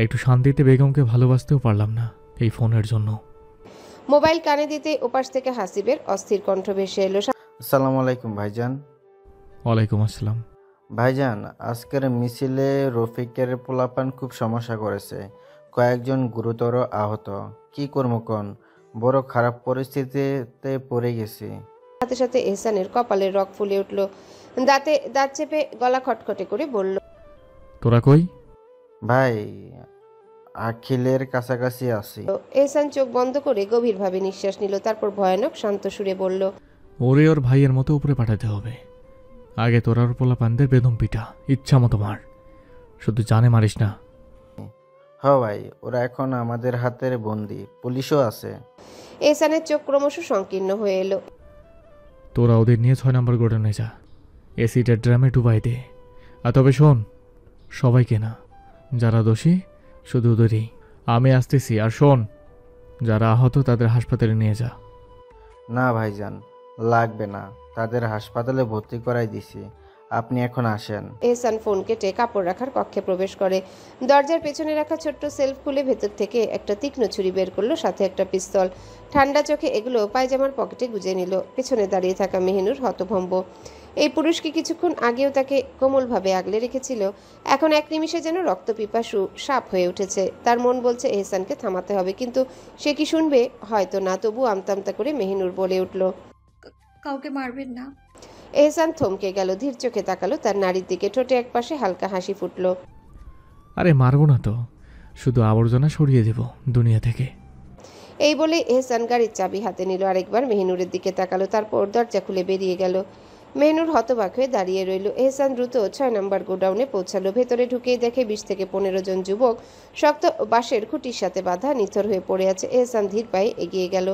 একটু শান্তিতে বেগমকে ভালোবাসতেও পারলাম না এই ফোনের জন্য। মোবাইল কানে দিতে ওপাশ থেকে হাসিবের অস্থির কণ্ঠ ভেসে এলো। আসসালামু আলাইকুম ভাইজান। ওয়ালাইকুম আসসালাম। ভাইজান, আজকের মিছিলে রফিকের পোলাপান খুব সমস্যা করেছে, কয়েকজন গুরুতর আহত। কি করবো কোন, বড় খারাপ পরিস্থিতিতে পড়ে গেছি। সাথে সাথে এহসানের কপালের রগ ফুলে উঠল, দাঁত চেপে গলা খটখটে করে বলল, তোরা কই? ভাই, আখিলের কাছাকাছি আছি। এহসান চোখ বন্ধ করে গভীরভাবে নিঃশ্বাস নিল, তারপর ভয়ানক শান্ত সুরে বলল, ওরে ওর ভাইয়ের মতো উপরে পাঠাতে হবে। আগে তোরা ওর পোলাপানদের বেদম পিটা, ইচ্ছা মতো মার, শুধু জানে মারিস না। হ ভাই, ওরা এখন আমাদের হাতের বন্দি, পুলিশও আছে। এহসানের চোখ ক্রমশ সংকীর্ণ হয়ে এলো। তোরা ওদের নিয়ে 6 নম্বর গোডাউনে যা, এসিডের ড্রামে ডুবাই দে। আর তবে শোন, সবাইকে না, যারা দোষী শুধু ওদেরই। আমি আসতেছি। আর শোন, যারা আহত তাদের হাসপাতালে নিয়ে যা। না ভাইজান, লাগবে না, তাদের হাসপাতালে ভর্তি করাই দিছি, আপনি এখন আসেন। এহসান ফোন কেটে কাপড় রাখার কক্ষে প্রবেশ করে। দরজার পেছনে রাখা ছোট্ট সেলফ খুলে ভেতর থেকে একটা তীক্ষ্ণ ছুরি বের করলো, সাথে একটা পিস্তল। ঠান্ডা চোখে এগুলো পায়জামার পকেটে গুজে নিল। পেছনে দাঁড়িয়ে থাকা মেহনুর হতভম্ব। এই পুরুষকে কিছুক্ষণ আগেও তাকে কোমলভাবে আগলে রেখেছিল, এখন এক নিমিষে যেন রক্তপিপাসু সাপ হয়ে উঠেছে। তার মন বলছে এহসানকে থামাতে হবে, কিন্তু সে কি শুনবে? হয়তো না। তবু আমতামতা করে মেহনুর বলে উঠল, কাউকে মারবেন না। এহসান থমকে গেল, ধীর চোখে তাকালো তার নারীর দিকে, ঠোঁটে একপাশে হালকা হাসি ফুটল। আরে মারবো না তো, শুধু আবর্জনা সরিয়ে দেব দুনিয়া থেকে। এই বলে এহসান গাড়ির চাবি হাতে নিল, আরেকবার মেহনুরের দিকে তাকালো, তারপর দরজা খুলে বেরিয়ে গেল। মেহনুর হতবাক হয়ে দাঁড়িয়ে রইল। এহসান দ্রুত 6 নম্বর গোডাউনে পৌঁছালো। ভেতরে ঢুকেই দেখে 20 থেকে 15 জন যুবক শক্ত বাঁশের খুঁটির সাথে বাঁধা নিথর হয়ে পড়ে আছে। এহসান ধীর পায়ে এগিয়ে গেল।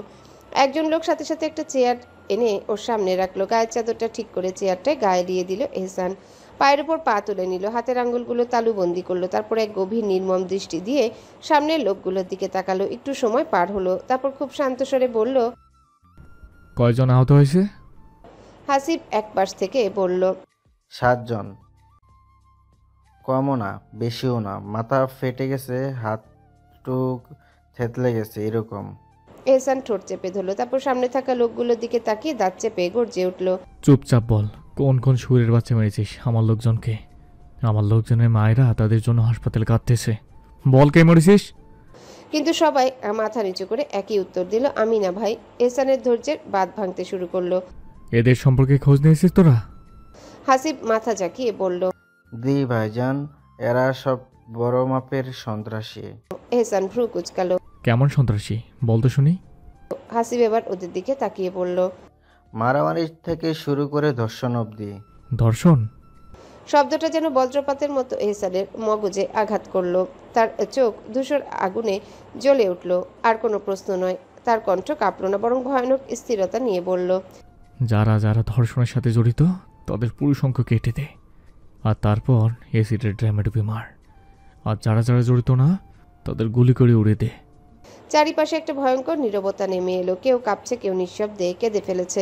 একজন লোক সাথে সাথে একটা চেয়ার এনে ওর সামনে রাখলো। গায়ের চাদরটা ঠিক করে চেয়ারটায় গায়ে দিয়ে দিল এহসান। পায়ের উপর পা তুলে নিল, হাতের আঙ্গুলগুলো তালুবন্দি করলো। তারপর এক গভীর নির্মম দৃষ্টি দিয়ে সামনের লোকগুলোর দিকে তাকালো। একটু সময় পার হলো, তারপর খুব শান্ত স্বরে বলল, কয়জন আহত হয়েছে? হাসিব এক পাশ থেকে বলল, 7 জন। কমও না বেশিও না, মাথা ফেটে গেছে, হাত টুক থেতলে গেছে এরকম। এহসান ঠোঁট চেপে ধরলো, তারপর সামনে থাকা লোকগুলোর দিকে তাকিয়ে দাঁত চেপে গর্জে উঠল, চুপচাপ বল, কোন কোন সুরের বাচ্চা মেরেছিস আমার লোকজনকে? আমার লোকজনের মায়েরা তাদের জন্য হাসপাতালে কাঁদতেছে, বল কে মরেছিস? কিন্তু সবাই মাথা নিচু করে একই উত্তর দিল, আমি না ভাই। এহসানের ধৈর্যের বাঁধ ভাঙতে শুরু করলো। এদের সম্পর্কে খোঁজ নিয়েছিস তোরা? হাসিব মাথা ঝাঁকিয়ে বলল, দি ভাইজান, এরা সব বড় মাপের সন্ত্রাসী। এহসান ভ্রু কুচকালো। কেমন সন্ত্রাসী বল তো শুনি। হাসিব এবার ওদের দিকে তাকিয়ে বলল, মারামারি থেকে শুরু করে ধর্ষণ অবধি। ধর্ষণ? শব্দটা যেন বজ্রপাতের মতো এহসানের মগজে আঘাত করলো। তার চোখ ধূসর আগুনে জ্বলে উঠল। আর কোনো প্রশ্ন নয়। তার কণ্ঠ কাঁপলো না, বরং ভয়ানক স্থিরতা নিয়ে বলল, যারা যারা ধর্ষণের সাথে জড়িত তাদের পুরো সংখ্যা কেটে দে, আর তারপর এসিডের ড্রামে ডুবে মার। আর যারা যারা জড়িত না তাদের গুলি করে উড়ে দে। চারিপাশে একটা ভয়ঙ্কর নীরবতা নেমে এলো। কেউ কাঁপছে, কেউ নিঃশব্দে কেঁদে ফেলেছে।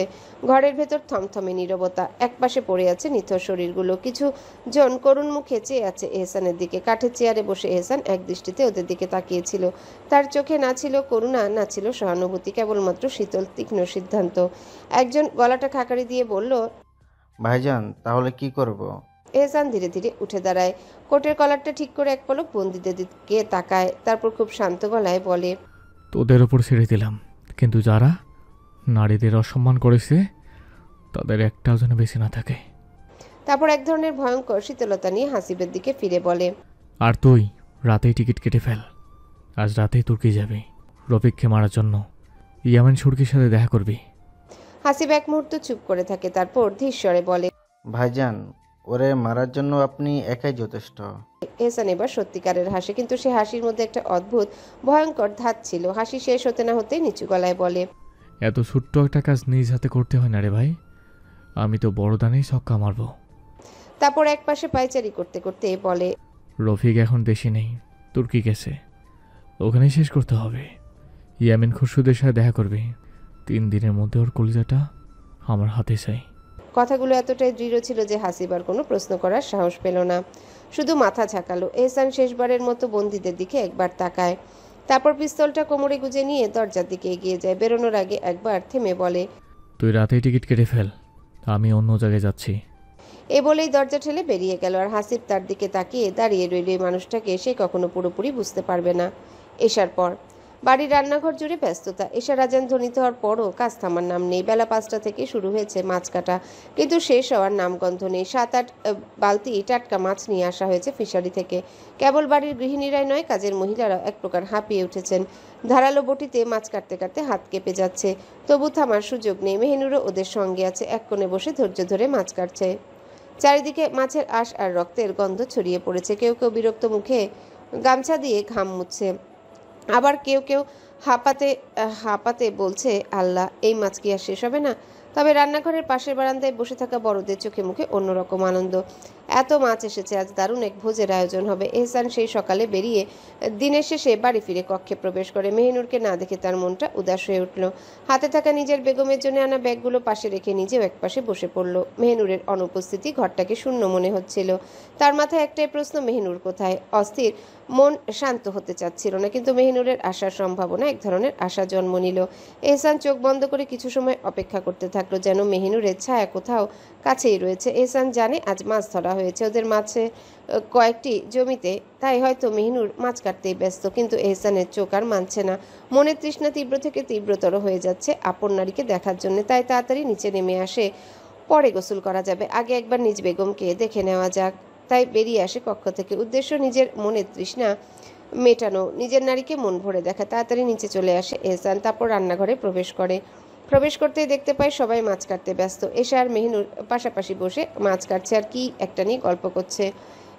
ঘরের ভেতর থমথমে নীরবতা। একপাশে পড়ে আছে নিথর শরীরগুলো। কিছু জন করুণ মুখে চেয়ে আছে এহসানের দিকে। কাঠের চেয়ারে বসে এহসান এক দৃষ্টিতে ওদের দিকে তাকিয়েছিল। তার চোখে না ছিল করুণা, না ছিল সহানুভূতি, কেবলমাত্র শীতল তীক্ষ্ণ সিদ্ধান্ত। একজন গলাটা খাকারি দিয়ে বলল, ভাইজান তাহলে কি করব? এহসান ধীরে ধীরে উঠে দাঁড়ায়। কোটের কলারটা ঠিক করে এক পলক বন্দীদের দিকে তাকায়, তারপর খুব শান্ত গলায় বলে, তোদের ওপর ছেড়ে দিলাম, কিন্তু যারা নারীদের অসম্মান করেছে তাদের একটাও যেন বেশি না থাকে। তারপর এক ধরনের ভয়ঙ্কর শীতলতা নিয়ে হাসিবের দিকে ফিরে বলে, আর তুই রাতেই টিকিট কেটে ফেল। আজ রাতেই তুর্কি যাবি রফিককে মারার জন্য। ইয়ামেন সুরকির সাথে দেখা করবি। হাসিব এক মুহূর্ত চুপ করে থাকে, তারপর ধীর স্বরে বলে, ভাইজান, ওরে মারার জন্য আপনি একাই যথেষ্ট। এহসান এবার সত্যিকারের হাসে, কিন্তু সে হাসির মধ্যে একটা অদ্ভুত ভয়ঙ্কর ধাত ছিল। হাসি শেষ হতে না হতে নিচু গলায় বলে, এত ছোট্ট একটা কাজ নিজ হাতে করতে হয় না রে ভাই, আমি তো বড় দানেই ছক্কা মারব। তারপর এক পাশে পায়চারি করতে করতে বলে, রফিক এখন দেশে নেই, তুর্কি গেছে, ওখানেই শেষ করতে হবে। ইয়ামিন খুরশুদের সাথে দেখা করবি। 3 দিনের মধ্যে ওর কলিজাটা আমার হাতে চাই। কথাগুলো এতটাই দৃঢ় ছিল যে হাসিব আর কোনো প্রশ্ন করার সাহস পেল না, শুধু মাথা ঝাঁকালো। এহসান শেষবারের মতো বন্দীদের দিকে একবার তাকায়, তারপর পিস্তলটা কোমরে গুজে নিয়ে দরজার দিকে এগিয়ে যায়। বেরোনোর আগে একবার থেমে বলে, তুই রাতেই টিকিট কেটে ফেল, আমি অন্য জায়গায় যাচ্ছি। এ বলেই দরজা ঠেলে বেরিয়ে গেল। আর হাসিব তার দিকে তাকিয়ে দাঁড়িয়ে রইল। এই মানুষটাকে সে কখনো পুরোপুরি বুঝতে পারবে না। এশার পর বাড়ির রান্নাঘর জুড়ে ব্যস্ততা। এশার আজান ধ্বনিত হওয়ার পরও কাজ থামার নাম নেই। বেলা 5টা থেকে শুরু হয়েছে মাছ কাটা, কিন্তু শেষ হওয়ার নামগন্ধ নেই। 7-8 বালতি টাটকা মাছ নিয়ে আসা হয়েছে ফিশারি থেকে। কেবল বাড়ির গৃহিণীরাই নয়, কাজের মহিলারাও এক প্রকার হাঁপিয়ে উঠেছেন। ধারালো বটিতে মাছ কাটতে কাটতে হাত কেঁপে যাচ্ছে, তবু থামার সুযোগ নেই। মেহনুরও ওদের সঙ্গে আছে, এক কোণে বসে ধৈর্য ধরে মাছ কাটছে। চারিদিকে মাছের আঁশ আর রক্তের গন্ধ ছড়িয়ে পড়েছে। কেউ কেউ বিরক্ত মুখে গামছা দিয়ে ঘাম মুছছে, আবার কেউ কেউ হাঁপাতে হাঁপাতে বলছে, আল্লাহ, এই মাছ কি আর শেষ হবে না? তবে রান্নাঘরের পাশের বারান্দায় বসে থাকা বড়দের চোখে মুখে অন্যরকম আনন্দ। এত মাছ এসেছে, আজ দারুণ এক ভোজের আয়োজন হবে। এহসান সেই সকালে বেরিয়ে দিনের শেষে বাড়ি ফিরে কক্ষে প্রবেশ করে। মেহনুরকে না দেখে তার মনটা উদাস হয়ে উঠল। হাতে থাকা নিজের বেগমের জন্য আনা ব্যাগগুলো পাশে রেখে নিজেও একপাশে বসে পড়ল। মেহনুরের অনুপস্থিতি ঘরটাকে শূন্য মনে হচ্ছিল। তার মাথায় একটাই প্রশ্ন, মেহনুর কোথায়? অস্থির মন শান্ত হতে চাচ্ছিল না, কিন্তু মেহনুরের আসার সম্ভাবনা এক ধরনের আশা জন্ম নিল। এহসান চোখ বন্ধ করে কিছু সময় অপেক্ষা করতে থাকলো, যেন মেহনুরের ছায়া কোথাও কাছেই রয়েছে। এহসান জানে আজ মাছ ধরা হয়েছে ওদের মাছে কয়েকটি জমিতে, তাই হয়তো মেহনুর মাছ কাটতেই ব্যস্ত। কিন্তু এহসানের চোখ আর মানছে না। মনের তৃষ্ণা তীব্র থেকে তীব্রতর হয়ে যাচ্ছে আপন নারীকে দেখার জন্য। তাই তাড়াতাড়ি নিচে নেমে আসে, পরে গোসল করা যাবে, আগে একবার নিজ বেগমকে দেখে নেওয়া যাক। তাই বেরিয়ে আসে কক্ষ থেকে। উদ্দেশ্য নিজের মনের তৃষ্ণা মেটানো, নিজের নারীকে মন ভরে দেখা। তাড়াতাড়ি নিচে চলে আসে এহসান, তারপর রান্নাঘরে প্রবেশ করে। প্রবেশ করতেই দেখতে পায় সবাই মাছ কাটতে ব্যস্ত। এশা আর মেহনুর পাশাপাশি বসে মাছ কাটছে আর কি একটা নিয়ে গল্প করছে।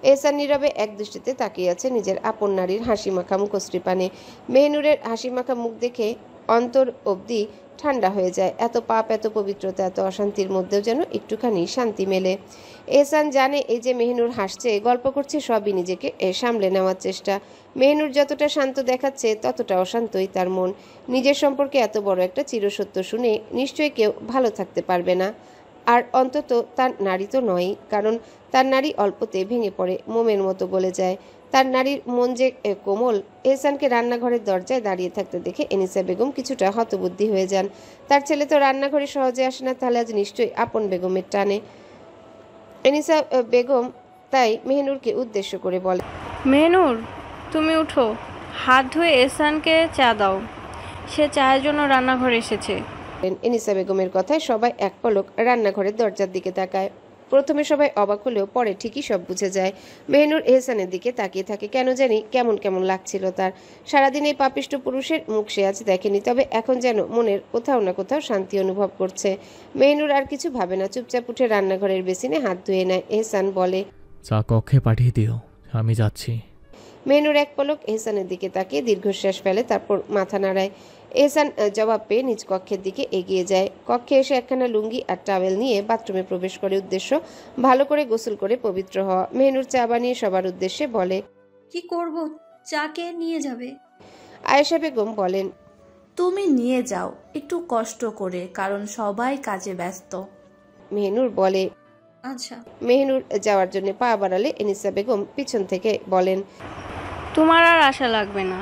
এহসান নীরবে এক দৃষ্টিতে তাকিয়ে আছে নিজের আপন নারীর হাসি মাখা মুখশ্রী পানে। মেহনুরের হাসি মাখা মুখ দেখে অন্তর অবধি ঠান্ডা হয়ে যায়। এত পাপ, এত পবিত্রতা, এত অশান্তির মধ্যেও যেন একটুখানি শান্তি মেলে। এহসান জানে এই যে মেহনুর হাসছে, গল্প করছে, সবই নিজেকে সামলে নেওয়ার চেষ্টা। মেহনুর যতটা শান্ত দেখাচ্ছে ততটা অশান্তই তার মন। নিজের সম্পর্কে এত বড় একটা চিরসত্য শুনে নিশ্চয়ই কেউ ভালো থাকতে পারবে না। আর অন্তত তার নারী তো নয়, কারণ তার নারী অল্পতে ভেঙে পড়ে, মোমের মতো গলে যায়। তার নারীর মন যে কোমল। এহসানকে রান্নাঘরের দরজায় দাঁড়িয়ে থাকতে দেখে এনিসা বেগম কিছুটা হতবুদ্ধি হয়ে যান। তার ছেলে তো রান্নাঘরে সহজে আসে না, তাহলে আজ নিশ্চয়ই আপন বেগমের টানে। এনিসা বেগম তাই মেহনুরকে উদ্দেশ্য করে বলে, মেহনুর, তুমি উঠো, হাত ধুয়ে এহসানকে চা দাও, সে চায়ের জন্য রান্নাঘরে এসেছে। এনিসা বেগমের কথায় সবাই এক পলক রান্নাঘরের দরজার দিকে তাকায়। প্রথমে সবাই অবাক হলেও পরে ঠিকই সব বুঝে যায়। মেহনুর এহসানের দিকে তাকিয়ে থাকে, কেন জানি কেমন কেমন লাগছিল তার। সারাদিন এই পাপিষ্ট পুরুষের মুখ সে আজ দেখেনি, তবে এখন যেন মনের কোথাও না কোথাও শান্তি অনুভব করছে। মেহনুর আর কিছু ভাবে না, চুপচাপ উঠে রান্নাঘরের বেসিনে হাত ধুয়ে নেয়। এহসান বলে, চা কক্ষে পাঠিয়ে দিও, আমি যাচ্ছি। মেহনুর এক পলক এহসানের দিকে তাকিয়ে দীর্ঘশ্বাস ফেলে, তারপর মাথা নাড়ায়। এহসান জবাব পেয়ে নিজ কক্ষের দিকে এগিয়ে যায়। কক্ষে এসে একখানা লুঙ্গি আর টাওয়েল নিয়ে বাথরুমে প্রবেশ করে, উদ্দেশ্য ভালো করে গোসল করে পবিত্র হওয়া। মেহনুর চা বানিয়ে সবার উদ্দেশ্যে বলে, কি করব, চাকে নিয়ে যাবে? আয়েশা বেগম বলেন, তুমি নিয়ে যাও একটু কষ্ট করে, কারণ সবাই কাজে ব্যস্ত। মেহনুর বলে, আচ্ছা। মেহনুর যাওয়ার জন্য পা বাড়ালে এনিসা বেগম পিছন থেকে বলেন, তোমার আর আশা লাগবে না,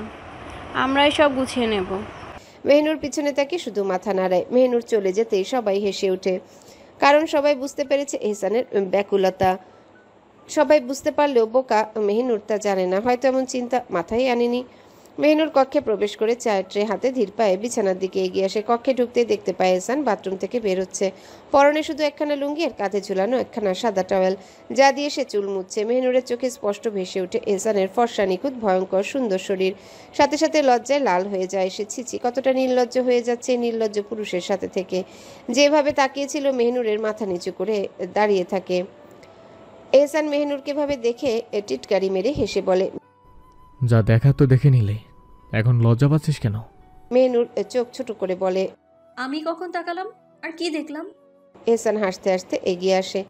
আমরাই সব গুছিয়ে নেব। মেহনুর পিছনে তাকে শুধু মাথা নাড়ায়। মেহনুর চলে যেতেই সবাই হেসে ওঠে, কারণ সবাই বুঝতে পেরেছে এহসানের ব্যাকুলতা। সবাই বুঝতে পারলেও বোকা মেহনুর তা জানে না, হয়তো এমন চিন্তা মাথায় আনেনি। মেহনুর কক্ষে প্রবেশ করে চায়ের ট্রে হাতে ধীর পায়ে বিছানার দিকে এগিয়ে আসে। কক্ষে ঢুকতে দেখতে পায় এহসান বাথরুম থেকে বের হচ্ছে। পরনে শুধু একখানা লুঙ্গি আর কাঁধে ঝুলানো একখানা সাদা টাওয়েল, যা দিয়ে সে চুল মুছছে। মেহনুরের চোখে স্পষ্ট ভেসে ওঠে এহসানের ফর্সা নিখুঁত ভয়ঙ্কর সুন্দর শরীর। সাথে সাথে লজ্জায় লাল হয়ে যায় সে। ছিছি, কতটা নির্লজ্জ হয়ে যাচ্ছে এই নির্লজ্জ পুরুষের সাথে থেকে। যেভাবে তাকিয়েছিল মেহনুরের মাথা নিচু করে দাঁড়িয়ে থাকে। এহসান মেহনুরকে ভাবে দেখে টিটকারি মেরে হেসে বলে, যা দেখা তো দেখে নিলে, এখন লজ্জা পাচ্ছিস কেন? মেহনুর চোখ ছোট করে বলে, আমি কখন তাকালাম আর কি দেখলাম? এহসান হাসতে হাসতে এগিয়ে আসে।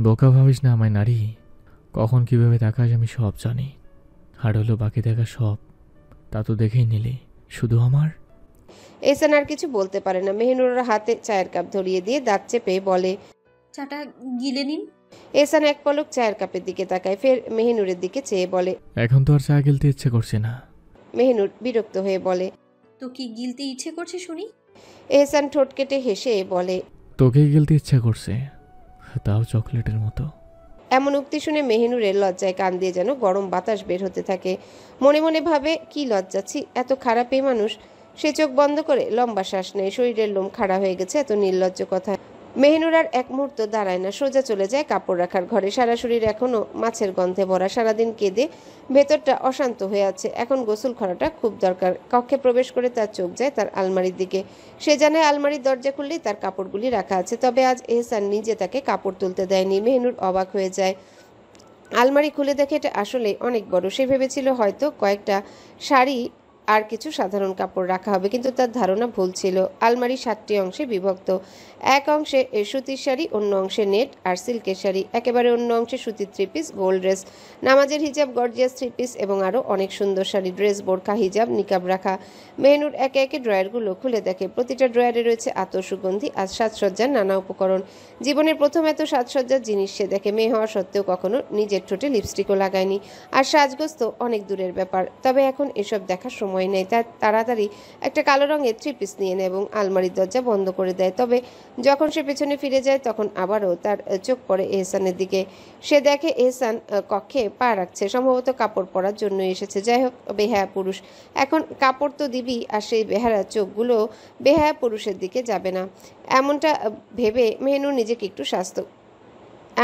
বোকা ভাবিস না আমায় নারী, কখন কিভাবে তাকাস আমি সব জানি। আর হলো বাকি দেখা সব, তা তো দেখেই নিলি, শুধু আমার। এহসান আর কিছু বলতে পারে না। মেহনুর হাতে চায়ের কাপ ধরিয়ে দিয়ে দাঁত চেপে বলে, চাটা গিলে নিন। এহসান এক পলক চায়ের কাপের দিকে তাকায়, ফের মেহনুরের দিকে চেয়ে বলে, এখন তো আর চা গেলতে ইচ্ছে করছে না। মেহনুর বিরক্ত হয়ে বলে, তো কি গিলতে ইচ্ছে করছে শুনি? এহসান ঠোঁট কেটে হেসে বলে, তোকেই গেলতে ইচ্ছে করছে, তাও চকলেটের মতো। এমন উক্তি শুনে মেহনুরের লজ্জায় কান দিয়ে যেন গরম বাতাস বের হতে থাকে। মনে মনে ভাবে, কি লজ্জাচ্ছি, এত খারাপ এই মানুষ। সে চোখ বন্ধ করে লম্বা শ্বাস নেয়, শরীরের লোম খাড়া হয়ে গেছে এত নির্লজ্জ কথা। মেহনুর আর এক মুহূর্ত দাঁড়ায় না, সোজা চলে যায় কাপড় রাখার ঘরে। সারা শরীর এখনো মাছের গন্ধে ভরা, সারাদিন কেঁদে ভেতরটা অশান্ত হয়ে আছে। এখন গোসল করাটা খুব দরকার। কক্ষে প্রবেশ করে তার চোখ যায় তার আলমারির দিকে। সে জানে আলমারির দরজা খুললেই তার কাপড়গুলি রাখা আছে, তবে আজ এহসান নিজে তাকে কাপড় তুলতে দেয়নি। মেহনুর অবাক হয়ে যায়। আলমারি খুলে দেখে এটা আসলে অনেক বড়। সে ভেবেছিল হয়তো কয়েকটা শাড়ি আর কিছু সাধারণ কাপড় রাখা হবে, কিন্তু তার ধারণা ভুল ছিল। আলমারি 7টি অংশে বিভক্ত। এক অংশে সুতির শাড়ি, অন্য অংশে নেট আর সিল্কের শাড়ি, একেবারে অন্য অংশে সুতির 3 পিস, গোল্ড ড্রেস, নামাজের হিজাব, গর্জিয়াস 3 পিস এবং আরও অনেক সুন্দর শাড়ি, ড্রেস, বোরখা, হিজাব, নিকাব রাখা। মেহনুর একে একে ড্রয়ারগুলো খুলে দেখে। প্রতিটা ড্রয়ারে রয়েছে আতর, সুগন্ধি আর সাজসজ্জার নানা উপকরণ। জীবনের প্রথম এত সাজসজ্জার জিনিস সে দেখে। মেয়ে হওয়া সত্ত্বেও কখনো নিজের ঠোঁটে লিপস্টিকও লাগায়নি। আর সাজগোজ তো অনেক দূরের ব্যাপার। তবে এখন এসব দেখার সময় নেই। তার তাড়াতাড়ি একটা কালো রঙের 3 পিস নিয়ে নেয় এবং আলমারির দরজা বন্ধ করে দেয়। তবে যখন সে পেছনে ফিরে যায় তখন আবারও তার চোখ পড়ে এহসানের দিকে। সে দেখে এহসান কক্ষে পা রাখছে, সম্ভবত কাপড় পরার জন্য এসেছে। যাই হোক, বেহায়া পুরুষ, এখন কাপড় তো দিবি, আর সেই বেহারা চোখগুলো বেহায়া পুরুষের দিকে যাবে না। এমনটা ভেবে মেহনুর নিজেকে একটু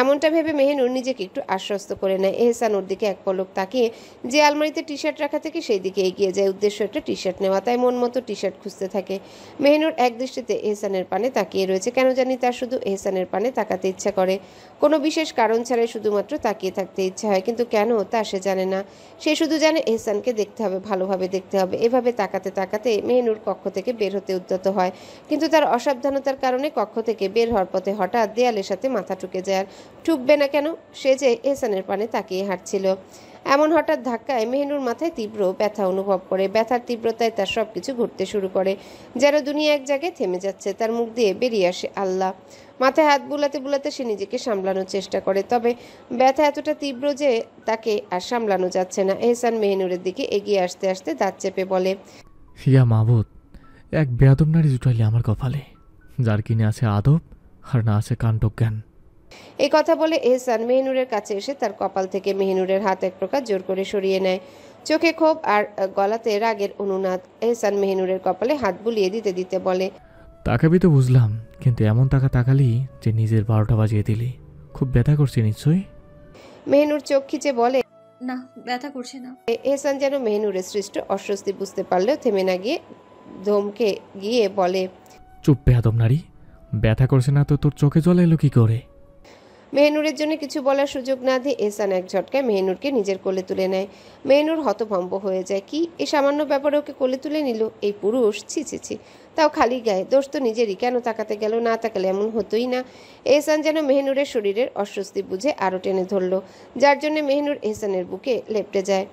এমনটা ভেবে মেহিনুর নিজেকে একটু আশ্বস্ত করে নেয়। এহসান ওর দিকে এক পলক তাকিয়ে যে আলমারিতে টি শার্ট রাখা থেকে সেই দিকে এগিয়ে যায়। উদ্দেশ্য একটা টি শার্ট নেওয়া, তাই মন মতো টি শার্ট খুঁজতে থাকে। মেহিনুর এক দৃষ্টিতে এহসানের পানে তাকিয়ে রয়েছে। কেন জানি তার শুধু এহসানের পানে তাকাতে ইচ্ছা করে, কোনো বিশেষ কারণ ছাড়াই শুধুমাত্র তাকিয়ে থাকতে ইচ্ছা হয়, কিন্তু কেন তা সে জানে না। সে শুধু জানে এহসানকে দেখতে হবে, ভালোভাবে দেখতে হবে। এভাবে তাকাতে তাকাতে মেহিনুর কক্ষ থেকে বের হতে উদ্যত হয়, কিন্তু তার অসাবধানতার কারণে কক্ষ থেকে বের হওয়ার পথে হঠাৎ দেয়ালের সাথে মাথা ঠুকে যায়। আর ঠুকবে না কেন, সে যে এহসানের পানে তাকিয়ে হাঁটছিল। এমন হঠাৎ ধাক্কায় মেহিনুর মাথায় তীব্র ব্যথা অনুভব করে। ব্যথার তীব্রতায় তার সবকিছু ঘুরতে শুরু করে, যেন দুনিয়া এক জায়গায় থেমে যাচ্ছে। তার মুখ দিয়ে বেরিয়ে আসে আল্লাহ। মাথায় হাত বুলাতে বুলাতে সে নিজেকে সামলানোর চেষ্টা করে, তবে ব্যথা এতটা তীব্র যে তাকে আর সামলানো যাচ্ছে না। এহসান মেহিনুরের দিকে এগিয়ে আসতে আসতে দাঁত চেপে বলে, হিয়া মাহবুদ, এক বেয়াদব নারী জুটাইলে আমার কপালে, যার কিনে আছে আদব আর না আছে কাণ্ডজ্ঞান। এই কথা বলে এহসান মেহিনুরের কাছে এসে তার কপাল থেকে মেহিনুরের হাত এক প্রকার জোর করে সরিয়ে নেয়। চোখে ক্ষোভ আর গলাতে রাগের অনুনাদ। এহসান মেহিনুরের কপালে হাত বুলিয়ে দিতে দিতে বলে, তাকাবি তো বুঝলাম, কিন্তু এমন তাকালি যে নিজের 12টা বাজিয়ে দিলি। খুব ব্যথা করছে নিশ্চয়ই। মেহিনুর চোখ খিচে বলে, না, ব্যথা করছে না। এহসান যেন মেহিনুরের সৃষ্ট অস্বস্তি বুঝতে পারলেও থেমে না গিয়ে ধমকে গিয়ে বলে, চুপ বেয়াদব নারী, ব্যথা করছে না তো তোর চোখে জল এলো কি করে? মেহিনুরের জন্য কিছু বলার সুযোগ না দিয়ে এহসান এক ঝটকায় মেহিনুরকে নিজের কোলে তুলে নেয়। মেহিনুর হতভম্ব হয়ে যায়। কি, এই সামান্য ব্যাপারে ওকে কোলে তুলে নিল এই পুরুষ? ছি ছি ছি, তাও খালি গায়ে। দোষ তো নিজেরই। কেন তাকাতে গেল? না তাকালে এমন হতোই না। এহসান যেন মেহিনুরের শরীরের অস্বস্তি বুঝে আরও টেনে ধরল, যার জন্য মেহিনুর এহসানের বুকে লেপটে যায়,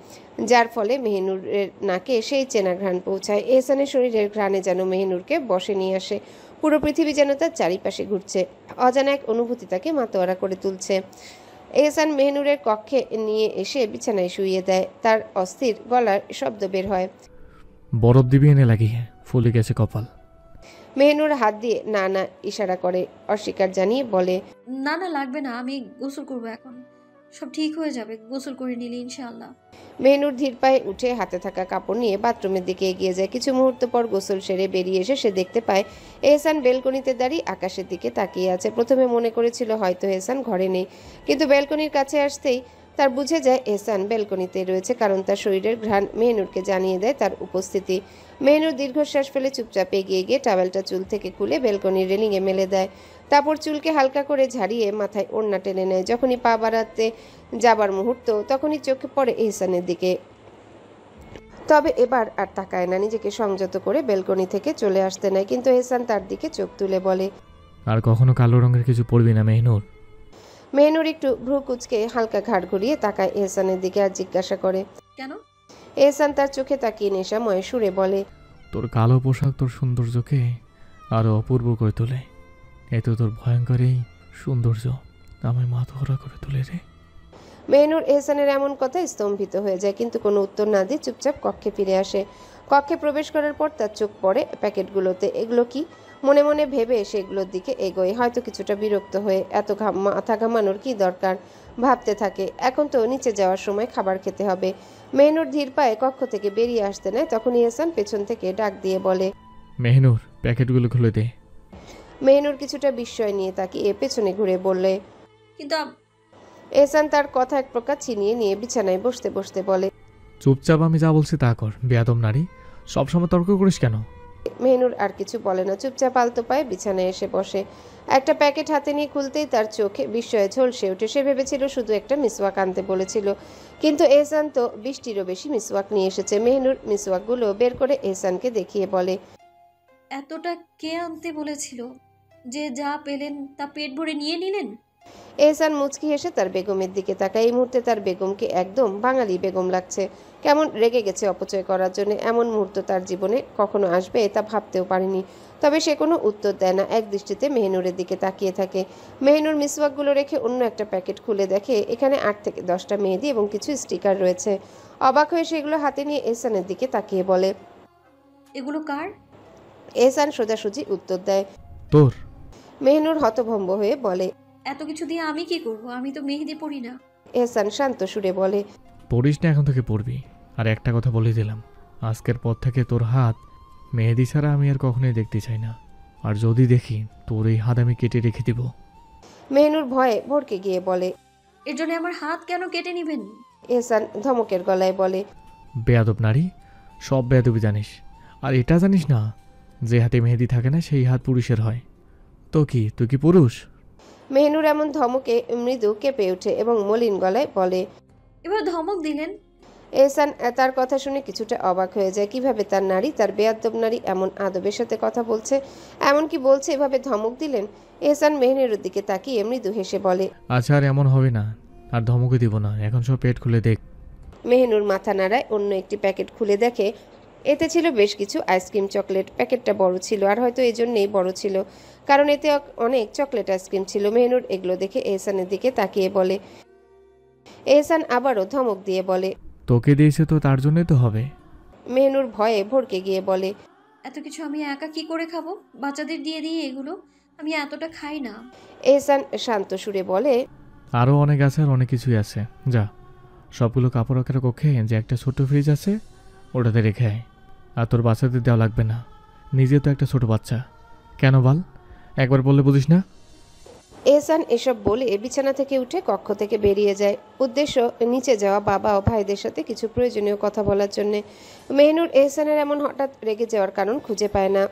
যার ফলে মেহিনুরের নাকে সেই চেনা ঘ্রাণ পৌঁছায়। এহসানের শরীরের ঘ্রাণে যেন মেহিনুরকে বশে নিয়ে আসে। পুরো পৃথিবী যেন তার চারিপাশে ঘুরছে। অজানা এক অনুভূতি তাকে মাতোয়ারা করে তুলছে। এহসান মেহিনুরের কক্ষে নিয়ে এসে বিছানায় শুইয়ে দেয়। তার অস্থির গলার শব্দ বের হয়, বরফ দিবি এনে লাগিয়ে, ফুলে গেছে কপাল। মেহিনুর হাত দিয়ে না না ইশারা করে অস্বীকার জানিয়ে বলে, না না, লাগবে না, আমি গোসল করবো এখন, সব ঠিক হয়ে যাবে গোসল করে নিলে ইনশাআল্লাহ। মেহিনুর ধীর পায়ে উঠে হাতে থাকা কাপড় নিয়ে বাথরুমের দিকে এগিয়ে যায়। কিছু মুহূর্ত পর গোসল সেরে বেরিয়ে এসে সে দেখতে পায় এহসান বেলকনিতে দাঁড়িয়ে আকাশের দিকে তাকিয়ে আছে। প্রথমে মনে করেছিল হয়তো এহসান ঘরে নেই, কিন্তু বেলকনির কাছে আসতেই তার বুঝে যায় এহসান বেলকনিতে রয়েছে, কারণ তার শরীরের ঘ্রাণ মেহিনুরকে জানিয়ে দেয় তার উপস্থিতি। মেহিনুর দীর্ঘশ্বাস ফেলে চুপচাপ এগিয়ে গিয়ে টাওয়েলটা চুল থেকে খুলে বেলকনির রেলিংয়ে মেলে দেয়। তারপর চুলকে হালকা করে ঝাড়িয়ে মাথায় ওড়না টেনে নেয়। যখনই পা বাড়াতে যাবার মুহূর্ত, তখনই চোখে পড়ে এহসানের দিকে। তবে এবার আর তাকায় না, নিজেকে সংযত করে বেলকনি থেকে চলে আসতে নেয়। কিন্তু এহসান তার দিকে চোখ তুলে বলে, আর কখনো কালো রঙের কিছু পরবি না মেহিনুর। মেহিনুর একটু ভ্রু কুচকে হালকা ঘাড় ঘুরিয়ে তাকায় এহসানের দিকে আর জিজ্ঞাসা করে, কেন? এহসান তার চোখে তাকিয়ে নেশাময় সুরে বলে, তোর কালো পোশাক তোর সৌন্দর্যকে আরো অপূর্ব করে তোলে। এত তোর ভয়ঙ্কর এই সৌন্দর্য আমায় মাথা করে তোলে রে। মেহিনুর এহসানের এমন কথা স্তম্ভিত হয়ে যায়, কিন্তু কোনো উত্তর না দিয়ে চুপচাপ কক্ষে ফিরে আসে। কক্ষে প্রবেশ করার পর তার চোখ পড়ে প্যাকেটগুলোতে। এগুলো কি? মনে মনে ভেবে সেগুলোর দিকে এগোয়, হয়তো কিছুটা বিরক্ত হয়ে। এত মাথা ঘামানোর কি দরকার, ভাবতে থাকে। এখন তো নিচে যাওয়ার সময় খাবার খেতে হবে। মেহিনুর ধীর পায়ে কক্ষ থেকে বেরিয়ে আসতে নেয়, তখনই এহসান পেছন থেকে ডাক দিয়ে বলে, মেহিনুর, প্যাকেটগুলো খুলে দে। মেহিনুর কিছুটা বিস্ময় নিয়ে তাকিয়ে পেছনে ঘুরে বললে, কিন্তু এহসান তার কথা এক প্রকার ছিনিয়ে নিয়ে বিছানায় বসতে বসতে বলে, চুপচাপ আমি যা বলছি তা কর। বেয়াদব নারী, সবসময় তর্ক করিস কেন? মেহিনুর আর কিছু বলে না, চুপচাপ আলতো পায়ে বিছানায় এসে বসে। একটা প্যাকেট হাতে নিয়ে খুলতেই তার চোখে বিস্ময়ে ঝলসে ওঠে। সে ভেবেছিল শুধু একটা মিসওয়াক আনতে বলেছিল, কিন্তু এহসান তো 20টিরও বেশি মিসওয়াক নিয়ে এসেছে। মেহিনুর মিসওয়াকগুলো বের করে এহসানকে দেখিয়ে বলে, এতটা কে আনতে বলেছিল যে যা পেলেন তা পেট ভরে নিয়ে নিলেন? এহসান মুচকি হেসে তার বেগমের দিকে তাকায়। এই মুহূর্তে তার বেগমকে একদম বাঙালি বেগম লাগছে। কেমন রেগে গেছে অপচয় করার জন্য। এমন মুহূর্ত তার জীবনে কখনো আসবে তা ভাবতেও পারেনি। তবে সে কোনো উত্তর দেয় না, এক দৃষ্টিতে মেহিনুরের দিকে তাকিয়ে থাকে। মেহিনুর মিসওয়াকগুলো রেখে অন্য একটা প্যাকেট খুলে দেখে এখানে 8 থেকে 10টা মেহেদি এবং কিছু স্টিকার রয়েছে। অবাক হয়ে সেগুলো হাতে নিয়ে এহসানের দিকে তাকিয়ে বলে, এগুলো কার? এহসান সোজাসুজি উত্তর দেয়, তোর। মেহিনুর হতভম্ব হয়ে বলে, এত কিছু দিয়ে আমি কি করব? আমি তো মেহেদি পরি না। এহসান শান্ত সুরে বলে, পড়িস না, এখন থেকে পড়বি। আর একটা কথা বলে দিলাম, আজকের পর থেকে তোর হাত মেহেদি ছাড়া আমি আর কখনোই দেখতে চাই না। আর যদি দেখি তোর এই হাত আমি কেটে রেখে দিব। মেহনুর ভয়ে ভড়কে গিয়ে বলে। এর জন্য আমার হাত কেন কেটে নিবেন? এহসান ধমকের গলায় বলে। বেয়াদব নারী, সব বেয়াদবি জানিস, আর এটা জানিস না যে হাতে মেহেদি থাকে না সেই হাত পুরুষের হয়। তো কি তুই কি পুরুষ? মেহনুর এমন ধমকে মৃদু কেঁপে ওঠে এবং মলিন গলায় বলে। এবার ধমক দিলেন? এহসান তার কথা শুনে কিছুটা অবাক হয়ে যায়। কিভাবে তার নারী, তার বেয়াদব নারী এমন আদবের সাথে কথা বলছে, এমনকি বলছে এভাবে ধমক দিলেন। এহসান মেহনুরের দিকে তাকিয়ে মৃদু হেসে বলে। আচ্ছা আর এমন হবে না, আর ধমকে দিব না, এখন সব পেট খুলে দেখ। মেহনুর মাথা নাড়ায়, অন্য একটি প্যাকেট খুলে দেখে এতে ছিল বেশ কিছু আইসক্রিম চকলেট। প্যাকেটটা বড় ছিল, আর হয়তো এই জন্যেই বড় ছিল, কারণ এতে অনেক চকলেট আইসক্রিম ছিল। মেহনুর এগুলো দেখে এহসানের দিকে তাকিয়ে বলে। এহসান আবারও ধমক দিয়ে বলে। তোকে দিয়েছে তো তার জন্যই তো হবে। মেহনুর ভয়ে ভড়কে গিয়ে বলে। এত কিছু আমি একা কি করে খাবো? বাচ্চাদের দিয়ে দিয়ে এগুলো আমি এতটা খাই না। এহসান শান্ত সুরে বলে। আরও অনেক আছে, আর অনেক কিছুই আছে। যা, সবগুলো কাপড় রাখার কক্ষে যে একটা ছোট ফ্রিজ আছে ওটাতে রেখে আয়। আর তোর বাচ্চাদের দেওয়া লাগবে না, নিজে তো একটা ছোট বাচ্চা। কেন বল, একবার বললে বুঝিস না? এহসান এসব বলে বিছানা থেকে উঠে কক্ষ থেকে বেরিয়ে যায়, উদ্দেশ্য নিচে যাওয়া বাবা ও ভাইদের সাথে কিছু প্রয়োজনীয় কথা বলার জন্যে। মেহনুর এহসানের এমন হঠাৎ রেগে যাওয়ার কারণ খুঁজে পায় না।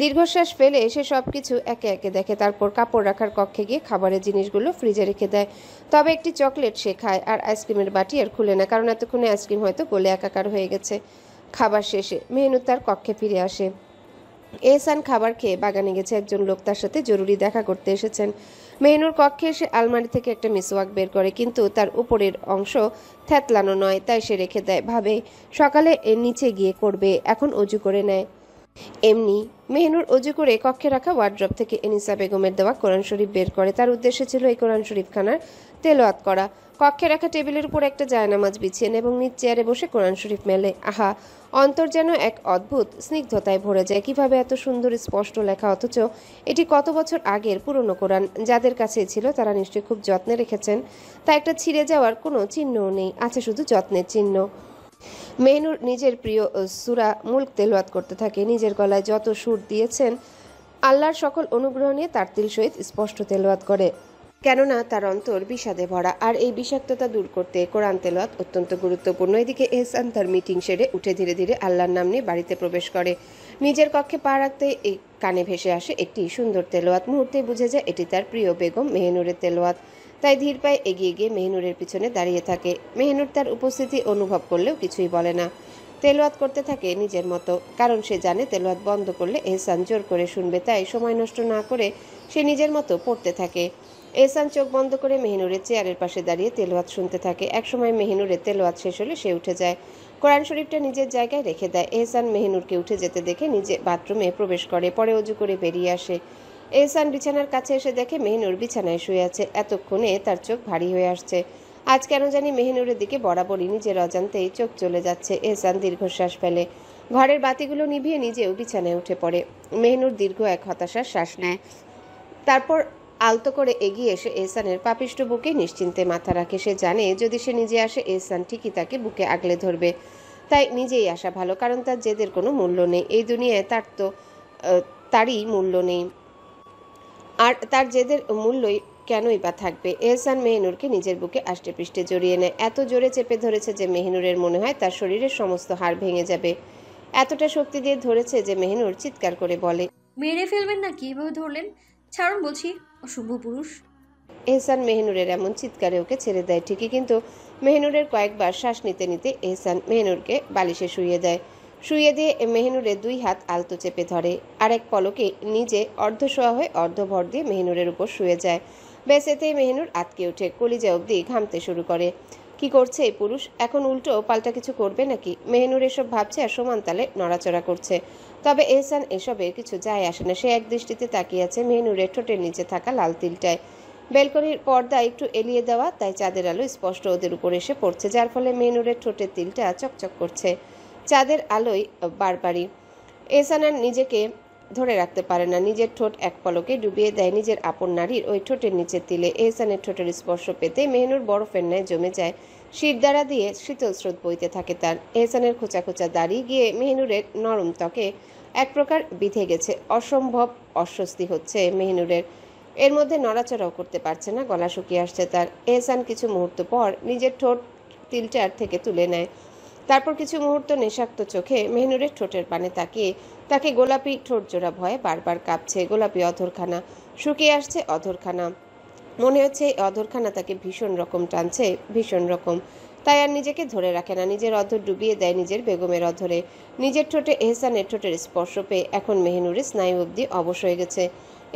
দীর্ঘশ্বাস ফেলে সে সব কিছু একে একে দেখে, তারপর কাপড় রাখার কক্ষে গিয়ে খাবারের জিনিসগুলো ফ্রিজে রেখে দেয়। তবে একটি চকলেট সে খায়, আর আইসক্রিমের বাটি আর খুলে না, কারণ এতক্ষণে আইসক্রিম হয়তো গলে একাকার হয়ে গেছে। খাবার শেষে মেহনুর তার কক্ষে ফিরে আসে। এহসান খাবার খেয়ে বাগানে গেছে, একজন লোক তার সাথে জরুরি দেখা করতে এসেছেন। মেহনুর কক্ষে এসে আলমারি থেকে একটা মিসওয়াক বের করে, কিন্তু তার উপরের অংশ থ্যাতলানো নয়, তাই সে রেখে দেয়। ভাবে সকালে নিচে গিয়ে করবে, এখন অজু করে নেয়। এমনি মেহনুর অজু করে কক্ষে রাখা ওয়ার্ড্রপ থেকে এনিসা বেগমের দেওয়া কোরআন শরীফ বের করে। তার উদ্দেশ্য ছিল এই কোরআন শরীফখানার তেলাওয়াত করা। কক্ষে রাখা টেবিলের উপর একটা জায়নামাজ বিছিয়ে এবং নিচ চেয়ারে বসে কোরআন শরীফ মেলে। আহা, অন্তর যেন এক অদ্ভুত স্নিগ্ধতায় ভরে যায়। কিভাবে এত সুন্দর স্পষ্ট লেখা, অথচ এটি কত বছর আগের পুরনো কোরআন। যাদের কাছে ছিল তারা নিশ্চয়ই খুব যত্নে রেখেছেন, তা একটা ছিঁড়ে যাওয়ার কোনো চিহ্নও নেই, আছে শুধু যত্নের চিহ্ন। মেহনুর নিজের প্রিয় সূরা মুলক তেলাওয়াত করতে থাকে। নিজের গলায় যত সুর দিয়েছেন আল্লাহর সকল অনুগ্রহ নিয়ে তারতিল সহিত স্পষ্ট তেলাওয়াত করে, কেননা তার অন্তর বিষাদে ভরা, আর এই বিষাক্ততা দূর করতে কোরআন তেলাওয়াত অত্যন্ত গুরুত্বপূর্ণ। এদিকে এহসান তার মিটিং সেরে উঠে ধীরে ধীরে আল্লাহর নাম নিয়ে বাড়িতে প্রবেশ করে। নিজের কক্ষে পা রাখতে এই কানে ভেসে আসে একটি সুন্দর তেলাওয়াত। মুহূর্তে বুঝে যায় এটি তার প্রিয় বেগম মেহনুরের তেলাওয়াত। তাই ধীর পায়ে এগিয়ে গিয়ে মেহনুরের পিছনে দাঁড়িয়ে থাকে। মেহনুর তার উপস্থিতি অনুভব করলেও কিছুই বলে না, তেলাওয়াত করতে থাকে নিজের মতো, কারণ সে জানে তেলাওয়াত বন্ধ করলে এহসান জোর করে শুনবে। তাই সময় নষ্ট না করে সে নিজের মতো পড়তে থাকে। এহসান চোখ বন্ধ করে মেহনুরের চেয়ারের পাশে দাঁড়িয়ে তেলাওয়াত শুনতে থাকে। একসময় মেহনুরের তেলাওয়াত শেষ হলে সে উঠে যায়, কোরআন শরীফটা নিজের জায়গায় রেখে দেয়। এহসান মেহনুরকে উঠে যেতে দেখে নিজে বাথরুমে প্রবেশ করে, পরে অজু করে বেরিয়ে আসে। এহসান বিছানার কাছে এসে দেখে মেহনুর বিছানায় শুয়ে আছে। এতক্ষণে তার চোখ ভারী হয়ে আসছে। আজ কেন জানি মেহনুরের দিকে বরাবরই নিজের অজান্তেই চোখ চলে যাচ্ছে। এহসান দীর্ঘশ্বাস ফেলে ঘরের বাতিগুলো নিভিয়ে নিজেও বিছানায় উঠে পড়ে। মেহনুর দীর্ঘ এক হতাশার শ্বাস নেয়, তারপর আলতো করে এগিয়ে এসে এহসানের পাপিষ্ট বুকে নিশ্চিন্তে মাথা রাখে। সে জানে যদি সে নিজে আসে এহসান ঠিকই তাকে বুকে আগলে ধরবে, তাই নিজেই আসা ভালো, কারণ তার জেদের কোনো মূল্য নেই। এই দুনিয়ায় তারই মূল্য নেই, আর তার জেদের মূল্যই কেনই বা থাকবে। এহসান মেহনুরকে নিজের বুকে আষ্টে পৃষ্ঠে জড়িয়ে নেয়, এত জোরে চেপে ধরেছে যে মেহনুরের মনে হয় তার শরীরের সমস্ত হাড় ভেঙে যাবে। এতটা শক্তি দিয়ে ধরেছে যে মেহনুর চিৎকার করে বলে। মেরে ফেলবেন নাকি? এভাবে ধরলেন, ছাড়ুন বলছি, অশুভ পুরুষ। এহসান মেহনুরের এমন চিৎকারে ওকে ছেড়ে দেয় ঠিকই, কিন্তু মেহনুরের কয়েকবার শ্বাস নিতে নিতে এহসান মেহনুরকে বালিশে শুইয়ে দেয়। শুইয়ে দিয়ে মেহনুরের দুই হাত আলতো চেপে ধরে, আর এক পলকে নিজে অর্ধশোয়া হয়ে অর্ধভর দিয়ে মেহনুরের উপর শুয়ে যায়। ব্যাস এতেই মেহনুর আটকে ওঠে, কলিজা অবধি ঘামতে শুরু করে। কি করছে এই পুরুষ? এখন উল্টো পাল্টা কিছু করবে নাকি? মেহনুর এসব ভাবছে আর সমান তালে নড়াচড়া করছে। তবে এহসান এসবের কিছু যায় আসে না। সে এক দৃষ্টিতে তাকিয়ে আছে মেহনুরের ঠোঁটের নিচে থাকা লাল তিলটায়। বেলকনির পর্দা একটু এলিয়ে দেওয়া, তাই চাঁদের আলো স্পষ্ট ওদের উপর এসে পড়ছে, যার ফলে মেহনুরের ঠোঁটের তিলটা চকচক করছে চাঁদের আলোয় বারবারই। এহসান আর নিজেকে ধরে রাখতে পারে না, নিজের ঠোঁট এক পলকে ডুবিয়ে দেয় নিজের আপন নারীর ওই ঠোঁটের নিচের তিলে। এহসানের ঠোঁটের স্পর্শ পেতে মেহনুর বরফের ন্যায় জমে যায়, শিরদাঁড়া দিয়ে শীতল স্রোত বইতে থাকে তার। এহসানের খোঁচা খোঁচা দাড়ি গিয়ে মেহনুরের নরম ত্বকে এক প্রকার বিঁধে গেছে। অসম্ভব অস্বস্তি হচ্ছে মেহনুরের। এর মধ্যে নড়াচড়াও করতে পারছে না, গলা শুকিয়ে আসছে তার। এহসান কিছু মুহূর্ত পর নিজের ঠোঁট তিলটার থেকে তুলে নেয়। তারপর কিছু মুহূর্ত নেশাক্ত চোখে মেহনুরের ঠোঁটের পানে তাকিয়ে তাকে গোলাপি ঠোঁট জোড়া ভয়ে বারবার কাঁপছে গোলাপি অধরখানা, শুকিয়ে আসছে অধরখানা। মনে হচ্ছে এই অধরখানা তাকে ভীষণ রকম টানছে, ভীষণ রকম। তাই আর নিজেকে ধরে রাখে না, নিজের অধর ডুবিয়ে দেয় নিজের বেগমের অধরে। নিজের ঠোঁটে এহসানের ঠোঁটের স্পর্শ পেয়ে এখন মেহনুরের স্নায়ু অবধি অবশ হয়ে গেছে।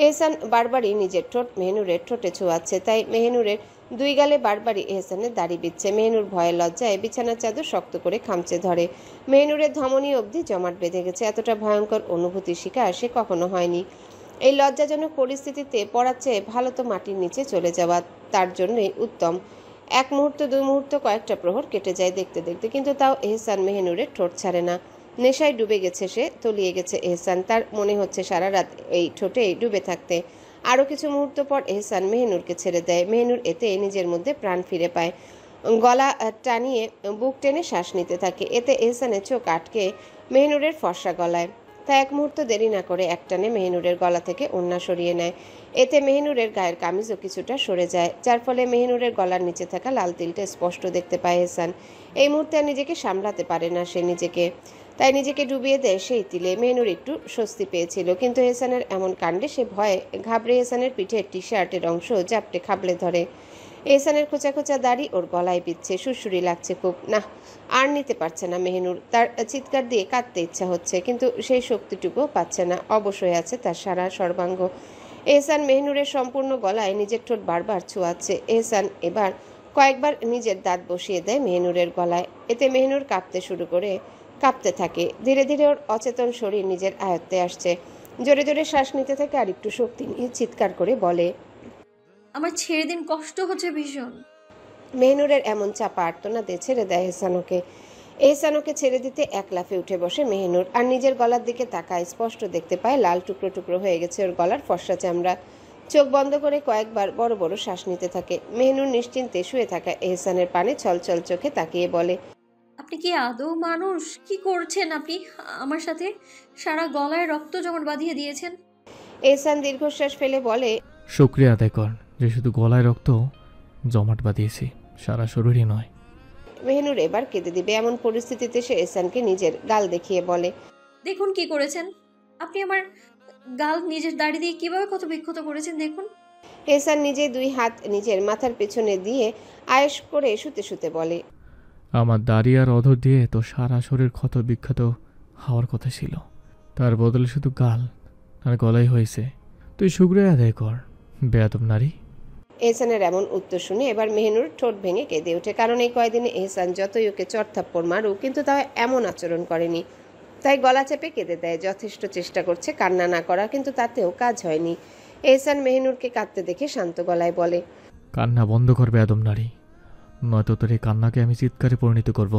এহসান বারবারই নিজের ঠোঁট মেহনুরের ঠোঁটে ছোঁয়াচ্ছে, তাই মেহনুরের দুই গালে বারবারই এহসানের দাড়ি বিচ্ছে। মেহনুর ভয়ে লজ্জায় বিছানার চাদর শক্ত করে খামচে ধরে। মেহনুরের ধমনী অবধি জমাট বেঁধে গেছে। এতটা ভয়ঙ্কর অনুভূতির শিকার সে কখনো হয়নি। এই লজ্জাজনক পরিস্থিতিতে পড়ার চেয়ে ভালো তো মাটির নিচে চলে যাওয়া তার জন্যই উত্তম। এক মুহূর্ত, দুই মুহূর্ত, কয়েকটা প্রহর কেটে যায় দেখতে দেখতে, কিন্তু তাও এহসান মেহনুরের ঠোঁট ছাড়ে না। নেশায় ডুবে গেছে সে, তলিয়ে গেছে এহসান। তার মনে হচ্ছে সারা রাত এই ঠোঁটেই ডুবে থাকতে। আরও কিছু মুহূর্ত পর এহসান মেহনুরকে ছেড়ে দেয়। মেহনুর এতে নিজের মধ্যে প্রাণ ফিরে পায়। গলা টানিয়ে বুক টেনে শ্বাস নিতে থাকে। এতে এহসানের চোখ আটকে মেহনুরের ফর্সা গলায়। তা এক মুহূর্ত দেরি না করে একটানে মেহনুরের গলা থেকে ওড়না সরিয়ে নেয়। এতে মেহনুরের গায়ের কামিজও কিছুটা সরে যায়, যার ফলে মেহনুরের গলার নিচে থাকা লাল তিলটা স্পষ্ট দেখতে পায় এহসান। এই মুহূর্তে আর নিজেকে সামলাতে পারে না সে নিজেকে, তাই নিজেকে ডুবিয়ে দেয় সেই তিলে। মেহনুর একটু স্বস্তি পেয়েছিল, কিন্তু এহসানের এমন কাণ্ডে সে ভয়ে ঘাবড়ে এহসানের পিঠের টি শার্টের অংশ জাপটে খাবলে ধরে। এহসানের খোঁচা খোঁচা দাড়ি ওর গলায় বিচ্ছে, সুরসুরি লাগছে খুব। না, আর নিতে পারছে না মেহনুর। তার চিৎকার দিয়ে কাঁদতে ইচ্ছা হচ্ছে, কিন্তু সেই শক্তিটুকুও পাচ্ছে না। অবশ হয়ে আছে তার সারা সর্বাঙ্গ। এহসান মেহনুরের সম্পূর্ণ গলায় নিজের ঠোঁট বারবার ছোঁয়াচ্ছে। এহসান এবার কয়েকবার নিজের দাঁত বসিয়ে দেয় মেহনুরের গলায়। এতে মেহনুর কাঁপতে থাকে। ধীরে ধীরে ওর অচেতন শরীর নিজের আয়ত্তে আসছে। জোরে জোরে শ্বাস নিতে থাকে আর একটু শক্তি নিয়ে চিৎকার করে বলে, আমার ছেড়ে দিন, কষ্ট হচ্ছে ভীষণ। মেহনুরের এমন চাপা আর্তনাদে ছেড়ে দেয় এহসানকে। এহসানকে ছেড়ে দিতে এক লাফে উঠে বসে মেহনুর আর নিজের গলার দিকে তাকায়। স্পষ্ট দেখতে পায় লাল টুকরো টুকরো হয়ে গেছে ওর গলার ফর্সা চামড়া। চোখ বন্ধ করে কয়েকবার বড় বড় শ্বাস নিতে থাকে। মেহনুর নিশ্চিন্তে শুয়ে থাকা এহসানের পানে ছলছল চোখে তাকিয়ে বলে, আপনি কি আদৌ মানুষ? কি করছেন আপনি আমার সাথে? সারা গলায় রক্ত জমাট বাঁধিয়ে দিয়েছেন। এহসান দীর্ঘশ্বাস ফেলে বলে, শুক্রিয়া আদায় কর যে শুধু গলায় রক্ত জমাট বাঁধিয়েছি, সারা শরীরই নয়। মেহনুর এবার কেঁদে দিবে এমন পরিস্থিতিতে সে এহসানকে নিজের গাল দেখিয়ে বলে, দেখুন কি করেছেন আপনি, আমার গাল নিজের দাড়ি দিয়ে কিভাবে ক্ষত বিক্ষত করেছেন দেখুন। এহসান নিজে দুই হাত নিজের মাথার পেছনে দিয়ে আয়েশ করে শুতে শুতে বলে, আমার দাড়ি আর অধর দিয়ে তো সারা শরীর ক্ষত বিক্ষত হওয়ার কথা ছিল, তার বদলে শুধু গাল আর গলাই হয়েছে। তুই শুক্রিয়া আদায় কর, বেয়াদব নারী। এহসানের এমন উত্তর শুনে এবার মেহনুর ঠোঁট ভেঙে কেঁদে ওঠে। কারণ এই কয়দিনে এহসান যতই ওকে চড়থাপ্পড় মারুক, কিন্তু তাও এমন আচরণ করেনি। তাই গলা চেপে কেঁদে দেয়। যথেষ্ট চেষ্টা করছে কান্না না করা, কিন্তু তাতেও কাজ হয়নি। এহসান মেহনুরকে কাঁদতে দেখে শান্ত গলায় বলে, কান্না বন্ধ কর বেয়াদব নারী, নয়তো তোর এই কান্নাকে আমি চিৎকারে পরিণত করব।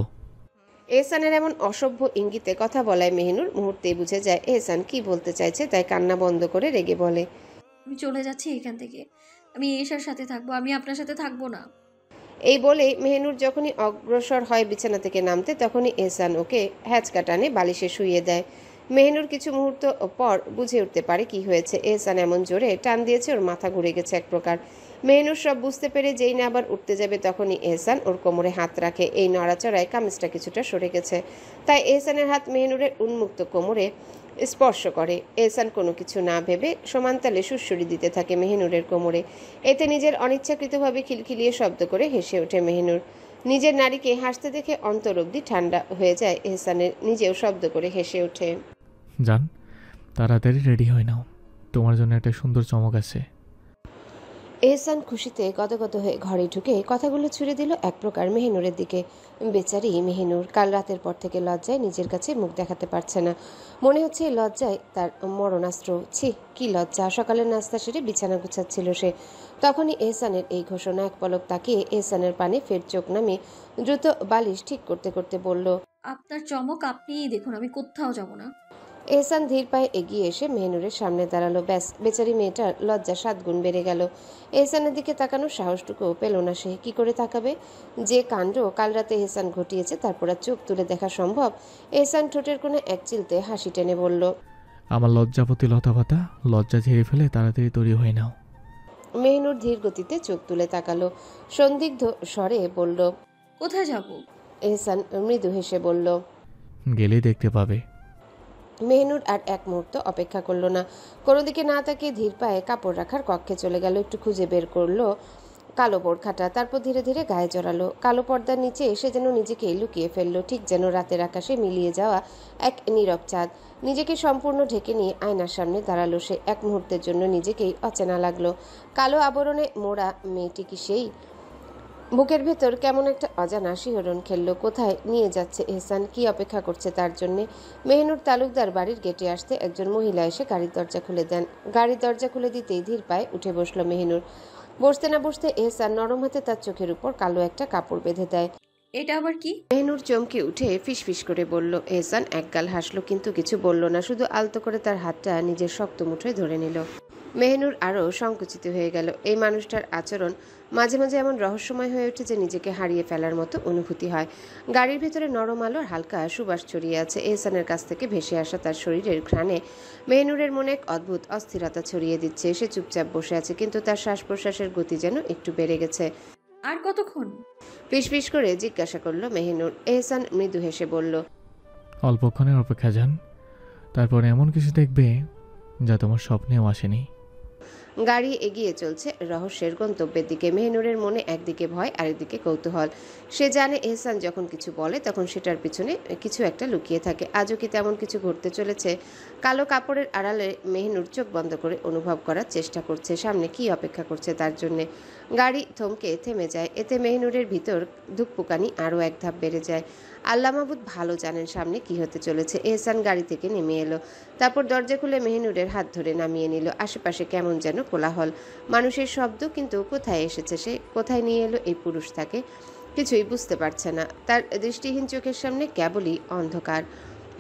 এহসানের এমন অসভ্য ইঙ্গিতে কথা বলায় মেহনুর মুহূর্তেই বুঝে যায় এহসান কি বলতে চাইছে, তাই কান্না বন্ধ করে রেগে বলে, আমি চলে যাচ্ছি এখান থেকে, আমি এশার সাথে থাকবো, আমি আপনার সাথে থাকবো না। এই বলে মেহনুর যখনই অগ্রসর হয় বিছানা থেকে নামতে, তখনই এহসান ওকে হ্যাচকা টানে বালিশে শুইয়ে দেয়। মেহনুর কিছু মুহূর্ত পর বুঝে উঠতে পারে কি হয়েছে। এহসান এমন জোরে টান দিয়েছে ওর মাথা ঘুরে গেছে এক প্রকার। মেহনুর সব বুঝতে পেরে যেই না আবার উঠতে যাবে, তখনই এহসান ওর কোমরে হাত রাখে। এই নড়াচড়ায় কামিজটা কিছুটা সরে গেছে, তাই এহসানের হাত মেহনুরের উন্মুক্ত কোমরে স্পর্শ করে। এহসান কোনো কিছু না ভেবে সমানতালে সুরসুরি দিতে থাকে মেহনুরের কোমরে। এতে নিজের অনিচ্ছাকৃতভাবে খিলখিলিয়ে শব্দ করে হেসে ওঠে মেহনুর। নিজের নারীকে হাসতে দেখে অন্তর অবধি ঠান্ডা হয়ে যায় এহসানের। নিজেও শব্দ করে হেসে ওঠে। জান, তাড়াতাড়ি রেডি হয়ে নাও, তোমার জন্য একটা সুন্দর চমক আছে। এহসান খুশিতে গদগদ হয়ে ঘরে ঢুকে কথাগুলো ছুড়ে দিল এক প্রকার মেহনুরের দিকে। বেচারি মেহনুর কাল রাতের পর থেকে লজ্জায় নিজের কাছে মুখ দেখাতে পারছে না। মনে হচ্ছে এই লজ্জায় তার মরণাস্ত্র। ছি, কি লজ্জা! সকালের নাস্তা সেরে বিছানা গুছাচ্ছিল সে, তখনই এহসানের এই ঘোষণা। এক পলক তাকিয়ে এহসানের পানে ফের চোখ নামিয়ে দ্রুত বালিশ ঠিক করতে করতে বলল, আপনার চমক আপনিই দেখুন, আমি কোথাও যাব না। এহসান ধীর পায়ে এগিয়ে এসে মেহনুরের সামনে দাঁড়ালো। ব্যাস, বেচারি মেয়েটার লজ্জা 7 গুণ বেড়ে গেল। এহসানের দিকে তাকানোর সাহসটুকুও পেল না সে। কি করে তাকাবে? যে কাণ্ড কাল রাতে এহসান ঘটিয়েছে তারপর আর চোখ তুলে দেখা সম্ভব? এহসান ঠোঁটের কোণে এক চিলতে হাসি টেনে বলল, আমার লজ্জাপতি লতাপাতা, লজ্জা ঝেড়ে ফেলে তাড়াতাড়ি তৈরি হয়ে নাও। মেহনুর ধীর গতিতে চোখ তুলে তাকালো, সন্দিগ্ধ স্বরে বলল। কোথায় যাব? এহসান মৃদু হেসে বলল। গেলেই দেখতে পাবে। মেহনুর আর এক মুহূর্ত অপেক্ষা করলো না, কোনো দিকে না তাকিয়ে ধীর পায়ে কাপড় রাখার কক্ষে চলে গেল। একটু খুঁজে বের করলো কালো বোরখাটা, তারপর ধীরে ধীরে গায়ে জড়ালো। কালো পর্দার নিচে এসে যেন নিজেকে লুকিয়ে ফেললো, ঠিক যেন রাতের আকাশে মিলিয়ে যাওয়া এক নীরব চাঁদ। নিজেকে সম্পূর্ণ ঢেকে নিয়ে আয়নার সামনে দাঁড়ালো সে। এক মুহূর্তের জন্য নিজেকেই অচেনা লাগলো। কালো আবরণে মোড়া মেয়েটি কি সেই? বুকের ভেতর কেমন একটা অজানা শিহরণ খেললো। কোথায় নিয়ে যাচ্ছে এহসান? কি অপেক্ষা করছে তার জন্যে? মেহনুর তালুকদার বাড়ির গেটে আসতে একজন মহিলা এসে গাড়ির দরজা খুলে দেন। গাড়ির দরজা খুলে দিতেই ধীর পায়ে উঠে বসলো মেহনুর। বসতে না বসতে এহসান নরম হাতে তার চোখের উপর কালো একটা কাপড় বেঁধে দেয়। এটা আবার কি? মেহনুর চমকে উঠে ফিসফিস করে বলল। এহসান একগাল হাসলো, কিন্তু কিছু বলল না, শুধু আলতো করে তার হাতটা নিজের শক্ত মুঠোয় ধরে নিল। মেহনুর আরও সংকুচিত হয়ে গেল। এই মানুষটার আচরণ মাঝে মাঝে এমন রহস্যময় হয়ে ওঠে যে নিজেকে হারিয়ে ফেলার মতো অনুভূতি হয়। গাড়ির ভেতরে নরম আলোর হালকা সুবাস ছড়িয়ে আছে। এহসানের কাছ থেকে ভেসে আসা তার শরীরের ঘ্রাণে মেহনুরের মনে এক অদ্ভুত অস্থিরতা ছড়িয়ে দিচ্ছে। সে চুপচাপ বসে আছে, কিন্তু তার শ্বাস প্রশ্বাসের গতি যেন একটু বেড়ে গেছে। আর কতক্ষণ? ফিসফিস করে জিজ্ঞাসা করলো মেহনুর। এহসান মৃদু হেসে বলল। অল্পক্ষণের অপেক্ষা যান, তারপর এমন কিছু দেখবে যা তোমার স্বপ্নেও আসেনি। গাড়ি এগিয়ে চলছে রহস্যের গন্তব্যের দিকে। মেহনুরের মনে একদিকে ভয়, আরেকদিকে কৌতূহল। সে জানে এহসান যখন কিছু বলে তখন সেটার পিছনে কিছু একটা লুকিয়ে থাকে। আজও কি তেমন কিছু ঘটতে চলেছে? কালো কাপড়ের আড়ালে মেহনুর চোখ বন্ধ করে অনুভব করার চেষ্টা করছে সামনে কি অপেক্ষা করছে তার জন্যে। গাড়ি থমকে থেমে যায়। এতে মেহনুরের ভিতর ধুকপুকানি আরও এক ধাপ বেড়ে যায়। আল্লাহ মাহবুদ ভালো জানেন সামনে কি হতে চলেছে। এহসান গাড়ি থেকে নেমে এলো, তারপর দরজা খুলে মেহনুরের হাত ধরে নামিয়ে নিল। আশেপাশে কেমন যেন কোলাহল, মানুষের শব্দ, কিন্তু কোথায় এসেছে সে? কোথায় নিয়ে এলো এই পুরুষ তাকে? কিছুই বুঝতে পারছে না। তার দৃষ্টিহীন চোখের সামনে কেবলই অন্ধকার।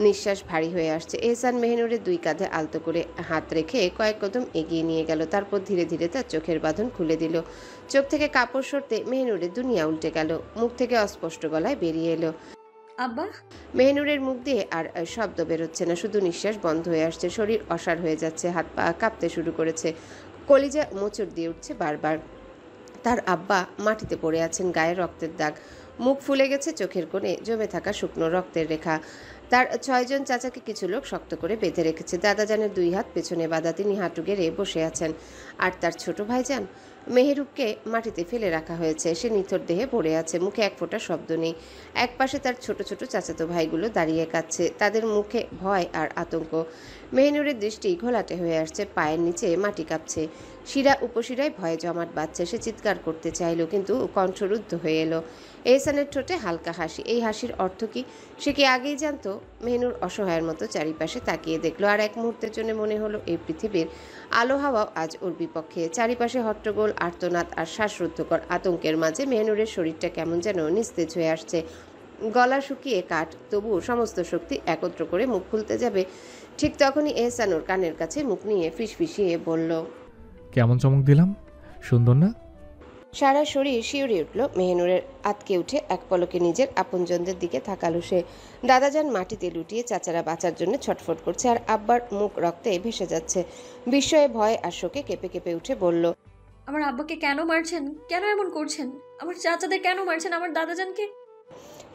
নিঃশ্বাস ভারী হয়ে আসছে। এহসান মেহনুরের দুই কাঁধে আলতো করে হাত রেখে কয়েক কদম এগিয়ে নিয়ে গেল, তারপর ধীরে ধীরে তার চোখের বাঁধন খুলে দিল। চোখ থেকে কাপড় সরতে মেহনুরের দুনিয়া উল্টে গেল। মুখ থেকে অস্পষ্ট গলায় বেরিয়ে এলো। আব্বা? মেহনুরের মুখ দিয়ে আর শব্দ বেরোচ্ছে না, শুধু নিঃশ্বাস বন্ধ হয়ে আসছে। শরীর অসাড় হয়ে যাচ্ছে, হাত পা কাঁপতে শুরু করেছে, কলিজা মোচড় দিয়ে উঠছে বারবার। তার আব্বা মাটিতে পড়ে আছেন, গায়ে রক্তের দাগ, মুখ ফুলে গেছে, চোখের কোণে জমে থাকা শুকনো রক্তের রেখা। তার 6 জন চাচাকে কিছু লোক শক্ত করে বেঁধে রেখেছে। দাদাজানের 2 হাত পেছনে বাঁধা, তিনি হাঁটু গেড়ে বসে আছেন। আর তার ছোট ভাইজান মেহেরুবকে মাটিতে ফেলে রাখা হয়েছে। সে নিথর দেহে পড়ে আছে, মুখে এক ফোঁটা শব্দ নেই। এক পাশে তার ছোট ছোট চাচাতো ভাইগুলো দাঁড়িয়ে কাঁদছে, তাদের মুখে ভয় আর আতঙ্ক। মেহনুরের দৃষ্টি ঘোলাটে হয়ে আসছে, পায়ের নিচে মাটি কাঁপছে, শিরা উপশিরায় ভয়ে জমাট বাঁধছে। সে চিৎকার করতে চাইল, কিন্তু কণ্ঠরুদ্ধ হয়ে এলো। এহসানের ঠোঁটে হালকা হাসি। এই হাসির অর্থ কি? সে কি আগেই জানতো? মেহনুর অসহায়ের মতো চারিপাশে তাকিয়ে দেখলো, আর এক মুহূর্তের জন্য মনে হলো এই পৃথিবীর আলো হাওয়াও আজ ওর বিপক্ষে। চারিপাশে হট্টগোল, আর্তনাদ আর শ্বাসরুদ্ধকর আতঙ্কের মাঝে মেহনুরের শরীরটা কেমন যেন নিস্তেজ হয়ে আসছে। গলা শুকিয়ে কাঠ, তবু সমস্ত শক্তি একত্র করে মুখ খুলতে যাবে, ঠিক তখনই এহসান ওর কানের কাছে মুখ নিয়ে ফিসফিসিয়ে বলল। কেমন চমক দিলাম, সুন্দর না? সারা শরীর শিউরে উঠল মেহনুরের। আতকে উঠে এক পলকে নিজের আপনজনদের দিকে তাকালো সে। দাদাজান মাটিতে লুটিয়ে, চাচারা বাঁচার জন্য ছটফট করছে, আর আব্বার মুখ রক্তে ভেসে যাচ্ছে। বিস্ময়ে, ভয় আর শোকে কেঁপে কেঁপে উঠে বলল। আমার আব্বাকে কেন মারছেন? কেন এমন করছেন? আমার চাচাদের কেন মারছেন? আমার দাদাজানকে?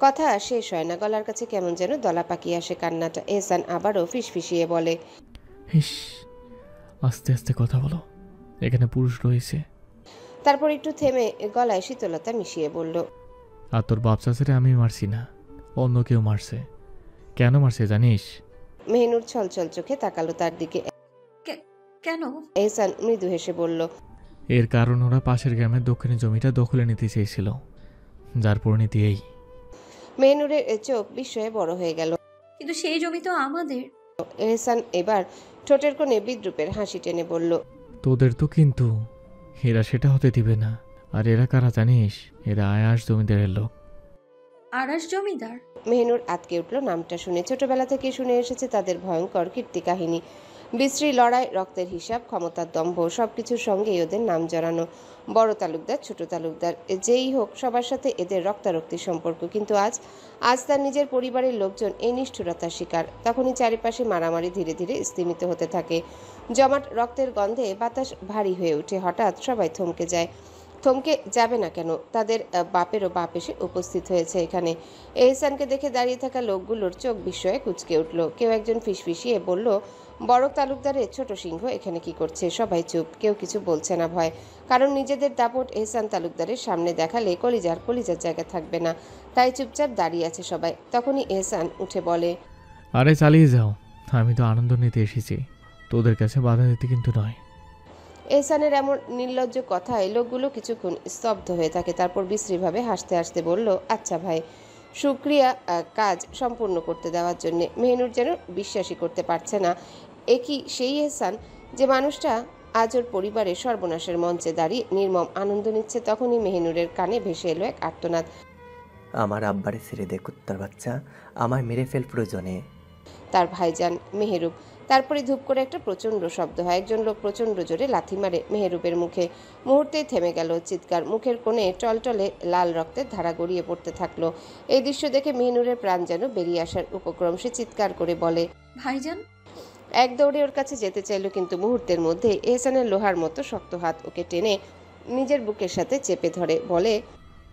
কথা শেষ হয় না, গলার কাছে কেমন যেন দলা পাকিয়ে আসে কান্নাটা। এহসান আবারও ফিসফিসিয়ে বলে। হিস, আস্তে আস্তে কথা বলো, এখানে পুরুষ রয়েছে। তারপর একটু থেমে গলায় শীতলতা মিশিয়ে বলল। আর তোর বাপ চাচারে আমি মারছি না, অন্য কেউ মারছে। কেন মারছে জানিস? মেহনুর ছলছল চোখে তাকালো তার দিকে। কেন? এহসান মৃদু হেসে বলল। এর কারণ ওরা পাশের গ্রামের দক্ষিণে জমিটা দখলে নিতে চেয়েছিল, যার পরিণতি এই। মেহনুরের চোখ বিস্ময়ে বড় হয়ে গেল। কিন্তু সেই জমি তো আমাদের। এহসান এবার ঠোঁটের কোণে বিদ্রুপের হাসি টেনে বলল। তোদের তো, কিন্তু এরা সেটা হতে দিবে না। আর এরা কারা জানিস? এরা আয়াস জমিদারের লোক। আরাস জমিদার? মেহনুর আতকে উঠল নামটা শুনে। ছোটবেলা থেকে শুনে এসেছে তাদের ভয়ঙ্কর কীর্তি কাহিনী। বিশ্রী লড়াই, রক্তের হিসাব, ক্ষমতার দম্ভ সবকিছুর সঙ্গেই ওদের নাম জড়ানো। বড় তালুকদার, ছোট তালুকদার, যেই হোক সবার সাথে এদের রক্তারক্তির সম্পর্ক। কিন্তু আজ তার নিজের পরিবারের লোকজন এই নিষ্ঠুরতার শিকার। তখনই চারিপাশে মারামারি ধীরে ধীরে স্তিমিত হতে থাকে। জমাট রক্তের গন্ধে বাতাস ভারী হয়ে ওঠে। হঠাৎ সবাই থমকে যায়। থমকে যাবে না কেন? তাদের বাপেরও বাপ এসে উপস্থিত হয়েছে এখানে। এহসানকে দেখে দাঁড়িয়ে থাকা লোকগুলোর চোখ বিস্ময়ে কুঁচকে উঠল। কেউ একজন ফিসফিসিয়ে বলল, বড় তালুকদারের ছোট সিংহ এখানে কি করছে? সবাই চুপ, কেউ কিছু বলছে না ভয়। কারণ নিজেদের দাপট এহসান তালুকদারের সামনে দেখালে কলিজার জায়গা থাকবে না, তাই চুপচাপ দাঁড়িয়ে আছে সবাই। তখনই এহসান উঠে বলে, আরে চালিয়ে যাও, আমি তো আনন্দ নিতে এসেছি, তোদের কাছে বাধা দিতে কিন্তু নয়। এহসানের এমন নির্লজ্জ কথায় লোকগুলো কিছুক্ষণ স্তব্ধ হয়ে থাকে। তারপর বিশ্রীভাবে হাসতে হাসতে বলল, আচ্ছা ভাই, শুক্রিয়া কাজ সম্পূর্ণ করতে দেওয়ার জন্যে। মেহনুর যেন বিশ্বাসই করতে পারছে না এ কি সেই এহসান যে মানুষটা আজ ওর পরিবারের সর্বনাশের মঞ্চে দাঁড়িয়ে নির্মম আনন্দ নিচ্ছে। তখনই মেহনুরের কানে ভেসে এলো এক আর্তনাদ, আমার আব্বারে ছেড়ে দে কুত্তার বাচ্চা, আমায় মেরে ফেল প্রয়োজনে। তার ভাইজান মেহেরুব। তারপরে ধূপ করে একটা প্রচণ্ড শব্দ হয়। একজন লোক প্রচণ্ড জোরে লাথি মারে মেহেরুবের মুখে। মুহূর্তেই থেমে গেল চিৎকার। মুখের কোণে টলটলে লাল রক্তের ধারা গড়িয়ে পড়তে থাকলো। এই দৃশ্য দেখে মেহনুরের প্রাণ যেন বেরিয়ে আসার উপক্রম। সে চিৎকার করে বলে, ভাইজান। এক দৌড়ে ওর কাছে যেতে চাইল, কিন্তু মুহূর্তের মধ্যে এহসানের লোহার মতো শক্ত হাত ওকে টেনে নিজের বুকের সাথে চেপে ধরে বলে,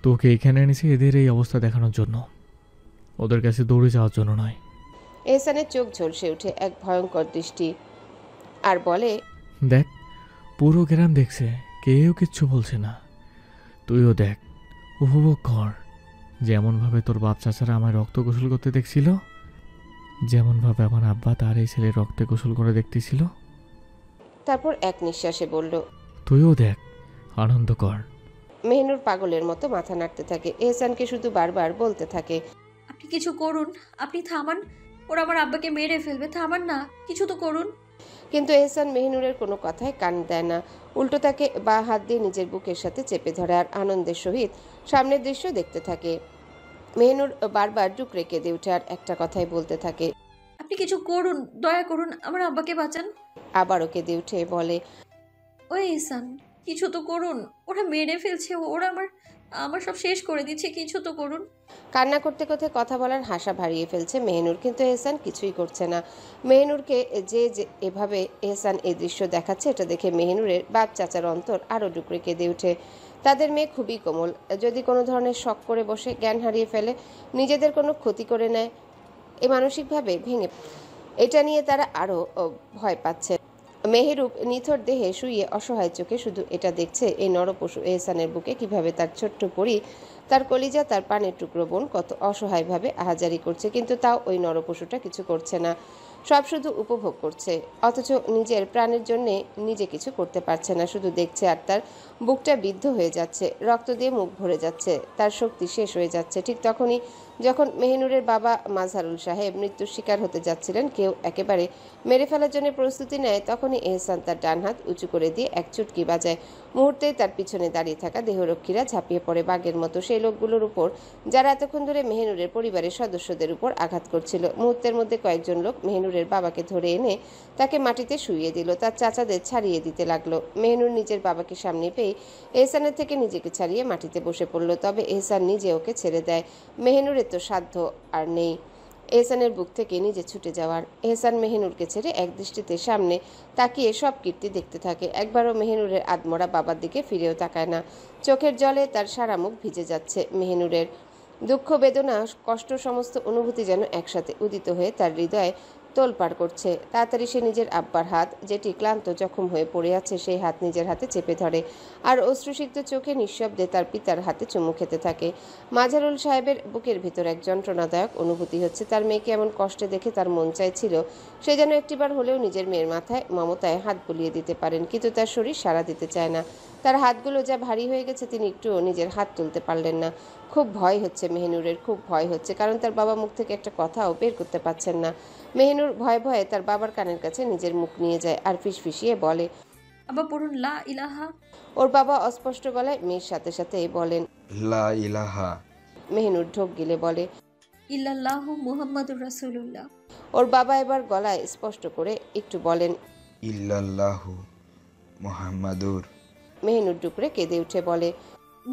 তোকে এখানে এনেছি এদের এই অবস্থা দেখানোর জন্য, ওদের কাছে দৌড়ে যাওয়ার জন্য নয়। এহসানের চোখ ঝলসে উঠে এক ভয়ঙ্কর দৃষ্টি আর বলে, দেখ, পুরো গ্রাম দেখছে, কেউ কিচ্ছু বলছে না, তুইও দেখ, উপভোগ কর। যেমনভাবে তোর বাপ চাচারা আমায় রক্ত গোসল করতে দেখছিল, যেমনভাবে আমার আব্বা তার এই ছেলে রক্তে গোসল করে দেখতেছিল। তারপর এক নিঃশ্বাসে বলল, তুইও দেখ, আনন্দ কর। মেহনুর পাগলের মতো মাথা নাড়তে থাকে। এহসানকে শুধু বারবার বলতে থাকে, আপনি কিছু করুন, আপনি থামান, ওরা আমার আব্বাকে মেরে ফেলবে, থামান না, কিছু তো করুন। কিন্তু এহসান মেহনুরের কোনো কথায় কান দেয় না। উল্টো তাকে বা হাত দিয়ে নিজের বুকের সাথে চেপে ধরে আর আনন্দের সহিত সামনের দৃশ্য দেখতে থাকে। মেহনুর বারবার ডুকরে কেঁদে উঠে আর একটা কথাই বলতে থাকে, আপনি কিছু করুন, দয়া করুন, আমার আব্বাকে বাঁচান। আবারও কেঁদে উঠে বলে, ওই ইসান, কিছু তো করুন, ওরা মেরে ফেলছে, ওরা আমার সব শেষ করে দিচ্ছে, কিছু তো করুন। কান্না করতে করতে কথা বলার হাসা ভারিয়ে ফেলছে মেহনুর, কিন্তু এহসান কিছুই করছে না। মেহনুরকে যে এভাবে এহসান এই দৃশ্য দেখাচ্ছে, এটা দেখে মেহনুরের বাপ চাচার অন্তর আরও ডুকরে কেঁদে উঠে। তাদের মেয়ে খুবই কোমল, যদি কোনো ধরনের শখ করে বসে, জ্ঞান হারিয়ে ফেলে, নিজেদের কোনো ক্ষতি করে নেয়, এ মানসিকভাবে ভেঙে, এটা নিয়ে তারা আরও ভয় পাচ্ছে। মেহেরুব নিথর দেহে শুয়ে অসহায় চোখে শুধু এটা দেখছে, এই নরপশু এহসানের বুকে কিভাবে তার ছোট্ট পরি, তার কলিজা, তার পানের টুকরো বোন কত অসহায়ভাবে আহাজারি করছে, কিন্তু তাও ওই নরপশুটা কিছু করছে না, সব শুধু উপভোগ করছে। অথচ নিজের প্রাণের জন্যে নিজে কিছু করতে পারছে না, শুধু দেখছে আর তার বুকটা বিদ্ধ হয়ে যাচ্ছে, রক্ত দিয়ে মুখ ভরে যাচ্ছে, তার শক্তি শেষ হয়ে যাচ্ছে। ঠিক তখনই যখন মেহনুরের বাবা মাজহারুল সাহেব মৃত্যুর শিকার হতে যাচ্ছিলেন, কেউ একেবারে মেরে ফেলার জন্য প্রস্তুতি নেয়, তখনই এহসান তার ডান হাত উঁচু করে দিয়ে এক চুটকি বাজায়। মুহূর্তেই তার পিছনে দাঁড়িয়ে থাকা দেহরক্ষীরা ঝাঁপিয়ে পড়ে বাঘের মতো সেই লোকগুলোর উপর যারা এতক্ষণ ধরে মেহনুরের পরিবারের সদস্যদের উপর আঘাত করছিল। মুহূর্তের মধ্যে কয়েকজন লোক মেহনুরের বাবাকে ধরে এনে তাকে মাটিতে শুইয়ে দিল, তার চাচাদের ছাড়িয়ে দিতে লাগলো। মেহনুর নিজের বাবাকে সামনে পেয়ে এহসানের থেকে নিজেকে ছাড়িয়ে মাটিতে বসে পড়ল, তবে এহসান নিজে ওকে ছেড়ে দেয়। মেহনুরের তো সাধ্য আর নেই এহসানের বুক থেকে নিজে ছুটে যাওয়ার। এহসান মেহনুরকে ছেড়ে এক দৃষ্টিতে সামনে তাকিয়ে সব কীর্তি দেখতে থাকে। একবারও মেহনুরের আদমরা বাবার দিকে ফিরেও তাকায় না। চোখের জলে তার সারা মুখ ভিজে যাচ্ছে। মেহনুরের দুঃখ, বেদনা, কষ্ট, সমস্ত অনুভূতি যেন একসাথে উদিত হয়ে তার হৃদয়ে তোলপাড় করছে। তাড়াতাড়ি সে নিজের আব্বার হাত, যেটি ক্লান্ত জখম হয়ে পড়ে আছে, সেই হাত নিজের হাতে চেপে ধরে আর অশ্রুসিক্ত চোখে নিঃশব্দে তার পিতার হাতে চুমু খেতে থাকে। মাজহারুল সাহেবের বুকের ভিতর এক যন্ত্রণাদায়ক অনুভূতি হচ্ছে। তার মেয়েকে এমন কষ্টে দেখে তার মন চাইছিল সে যেন একটিবার হলেও নিজের মেয়ের মাথায় মমতায় হাত বুলিয়ে দিতে পারেন, কিন্তু তার শরীর সাড়া দিতে চায় না। তার হাতগুলো যা ভারী হয়ে গেছে, তিনি একটুও নিজের হাত তুলতে পারলেন না। খুব ভয় হচ্ছে মেহনুরের, খুব ভয় হচ্ছে, কারণ তার বাবা মুখ থেকে একটা কথাও বের করতে পারছেন না। মেহনুর ভয়ে ভয়ে তার বাবার কানের কাছে নিজের মুখ নিয়ে যায় আর ফিসফিসিয়ে বলে, আবার পড়ুন লা ইলাহা। ওর বাবা অস্পষ্ট গলায় মেয়ের সাথে সাথে বলেন, লা ইলাহা। মেহনুর ঢোক গিলে বলে, ইল্লাল্লাহু মুহাম্মাদুর রাসূলুল্লাহ। ওর বাবা এবার গলায় স্পষ্ট করে একটু বলেন, ইল্লাল্লাহু মুহাম্মাদুর। মেহনুর ডুকরে কেঁদে উঠে বলে,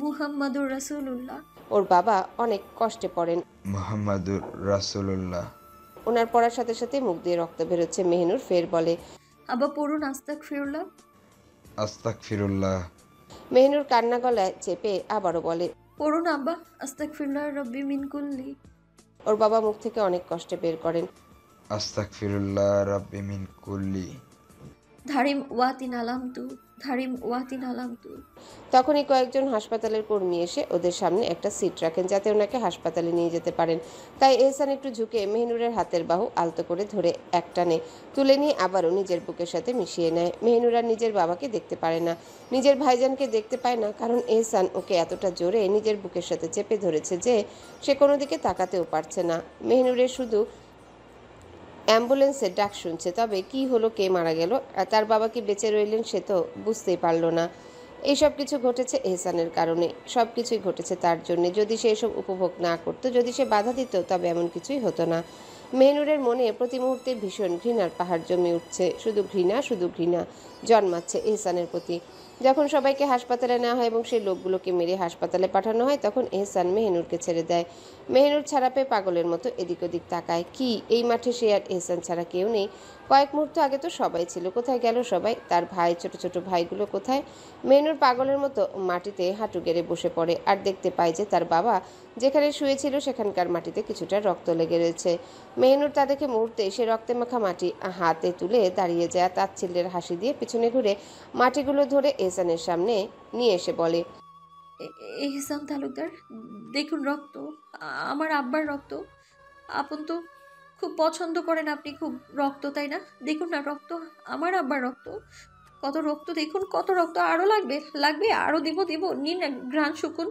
মুহাম্মাদুর রাসূলুল্লাহ। ওর বাবা অনেক কষ্টে পড়েন। মুহাম্মাদুর রাসূলুল্লাহ। ওনার পড়ার সাথে সাথে মুখ দিয়ে রক্ত বেরোচ্ছে। মেহনুর ফের বলে, আবার পড়ুন আস্তাগফিরুল্লাহ। আস্তাগফিরুল্লাহ। মেহনুর কান্না গলায় চেপে আবারও বলে, পড়ুন আব্বা আস্তাগফিরুল্লাহ রব্বি মিন কুল্লি। ওর বাবা মুখ থেকে অনেক কষ্টে বের করেন, আস্তাগফিরুল্লাহ রাব্বি মিন কুল্লি। ধারিম ওয়াতিন আলামতু, ধারিম ওয়াতিন আলামতু। তখনই কয়েকজন হাসপাতালের কর্মী এসে ওদের সামনে একটা সিট রাখেন যাতে ওনাকে হাসপাতালে নিয়ে যেতে পারেন। তাই এহসান একটু ঝুঁকে মেহনুরের হাতের বাহু আলতো করে ধরে একটানে তুলে নিয়ে আবারও নিজের বুকের সাথে মিশিয়ে নেয়। মেহনুর আর নিজের বাবাকে দেখতে পারে না, নিজের ভাইজানকে দেখতে পায় না, কারণ এহসান ওকে এতটা জোরে নিজের বুকের সাথে চেপে ধরেছে যে সে কোনো দিকে তাকাতেও পারছে না। মেহনুরের শুধু অ্যাম্বুলেন্সের ডাক শুনছে, তবে কি হলো, কে মারা গেল আর তার বাবা কি বেঁচে রইলেন সে তো বুঝতেই পারল না। এইসব কিছু ঘটেছে এহসানের কারণে, সব কিছুই ঘটেছে তার জন্যে। যদি সে এসব উপভোগ না করতো, যদি সে বাধা দিত, তবে এমন কিছুই হতো না। মেহনুরের মনে প্রতি মুহূর্তে ভীষণ ঘৃণার পাহাড় জমে উঠছে, শুধু ঘৃণা জন্মাচ্ছে এহসানের প্রতি। যখন সবাইকে হাসপাতালে নেওয়া হয় এবং সেই লোকগুলোকে মেরে হাসপাতালে পাঠানো হয়, তখন এহসান মেহনুরকে ছেড়ে দেয়। মেহনুর ছাড়া পেয়ে পাগলের মতো এদিক ওদিক তাকায়। কি এই মাঠে সে আর এহসান ছাড়া কেউ নেই? কয়েক মুহূর্ত আগে তো সবাই ছিল, কোথায় গেল সবাই? তার ভাই, ছোট ছোট ভাইগুলো কোথায়? মেহনুর পাগলের মতো মাটিতে হাঁটু গেড়ে বসে পড়ে আর দেখতে পায় যে তার বাবা যেখানে শুয়েছিল সেখানকার মাটিতে কিছুটা রক্ত লেগে রয়েছে। মেহনুর তা দেখে মুহূর্তে সে রক্তে মাখা মাটি হাতে তুলে দাঁড়িয়ে যায়, তাচ্ছিল্যের হাসি দিয়ে পিছনে ঘুরে মাটিগুলো ধরে এহসানের সামনে নিয়ে এসে বলে, এহসান তালুকদার, দেখুন রক্ত, আমার আব্বার রক্ত। আপন তো খুব পছন্দ করেন আপনি খুব রক্ত, তাই না? দেখুন না রক্ত, আমার আব্বার রক্ত। কত রক্ত দেখুন, কত রক্ত। আরও লাগবে আরও দিব নিন না, ঘ্রাণ শুকুন।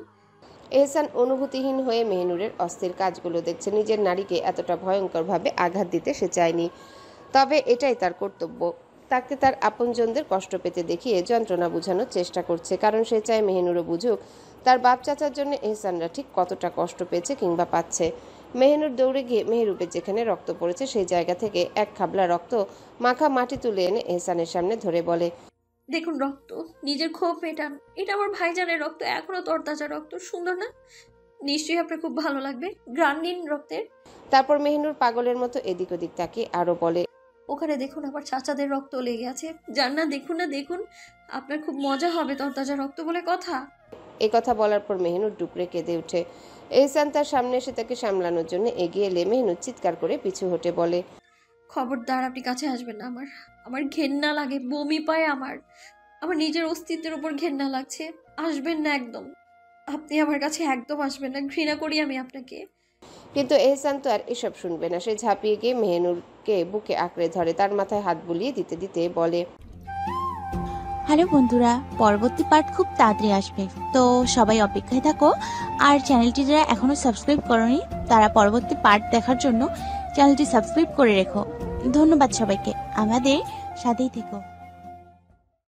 এহসান অনুভূতিহীন হয়ে মেহনুরের অস্থির কাজগুলো দেখছে। নিজের নারীকে এতটা ভয়ঙ্করভাবে আঘাত দিতে সে চায়নি, তবে এটাই তার কর্তব্য। তাকে তার আপনজনদের কষ্ট পেতে দেখিয়ে যন্ত্রণা বোঝানোর চেষ্টা করছে, কারণ সে চায় মেহনুরও বুঝুক তার বাপ চাচার জন্য এহসানরা ঠিক কতটা কষ্ট পেয়েছে কিংবা পাচ্ছে। মেহনুর দৌড়ে গিয়ে মেহরুবের যেখানে রক্ত পড়েছে সেই জায়গা থেকে এক খাবলা রক্ত মাখা মাটি তুলে এনে এহসানের সামনে ধরে বলে, দেখুন রক্ত, নিজের ক্ষোভ মেটান। এটা আমার ভাইজানের রক্ত, এখনো তরতাজা রক্ত, সুন্দর না? নিশ্চয়ই আপনার খুব ভালো লাগবে, ঘ্রাণ নিন রক্তের। তারপর মেহনুর পাগলের মতো এদিক ওদিক তাকিয়ে আরো বলে, ওখানে দেখুন আমার চাচাদের রক্ত লেগে আছে, যান না, দেখুন, আপনার খুব মজা হবে, তরতাজা রক্ত বলে কথা। এই কথা বলার পর মেহনুর ডুকরে কেঁদে ওঠে। এহসান তার সামনে এসে তাকে সামলানোর জন্য এগিয়ে এলে মেহনুর চিৎকার করে পিছু হটে বলে, খবরদার আপনি কাছে আসবেন না, আমার ঘেন্না লাগে, বমি পায়, আমার নিজের অস্তিত্বের উপর ঘেন্না লাগছে। আসবেন না একদম, আপনি আমার কাছে একদম আসবেন না, ঘৃণা করি আমি আপনাকে। কিন্তু এহসান তো আর এসব শুনবে না। সে ঝাঁপিয়ে গিয়ে মেহনুরকে বুকে আঁকড়ে ধরে তার মাথায় হাত বুলিয়ে দিতে দিতে বলে, হ্যালো বন্ধুরা, পরবর্তী পার্ট খুব তাড়াতাড়ি আসবে, তো সবাই অপেক্ষায় থাকো। আর চ্যানেলটি যারা এখনো সাবস্ক্রাইব করোনি তারা পরবর্তী পার্ট দেখার জন্য চ্যানেলটি সাবস্ক্রাইব করে রেখো। ধন্যবাদ সবাইকে, আমাদের সাথেই থেকো।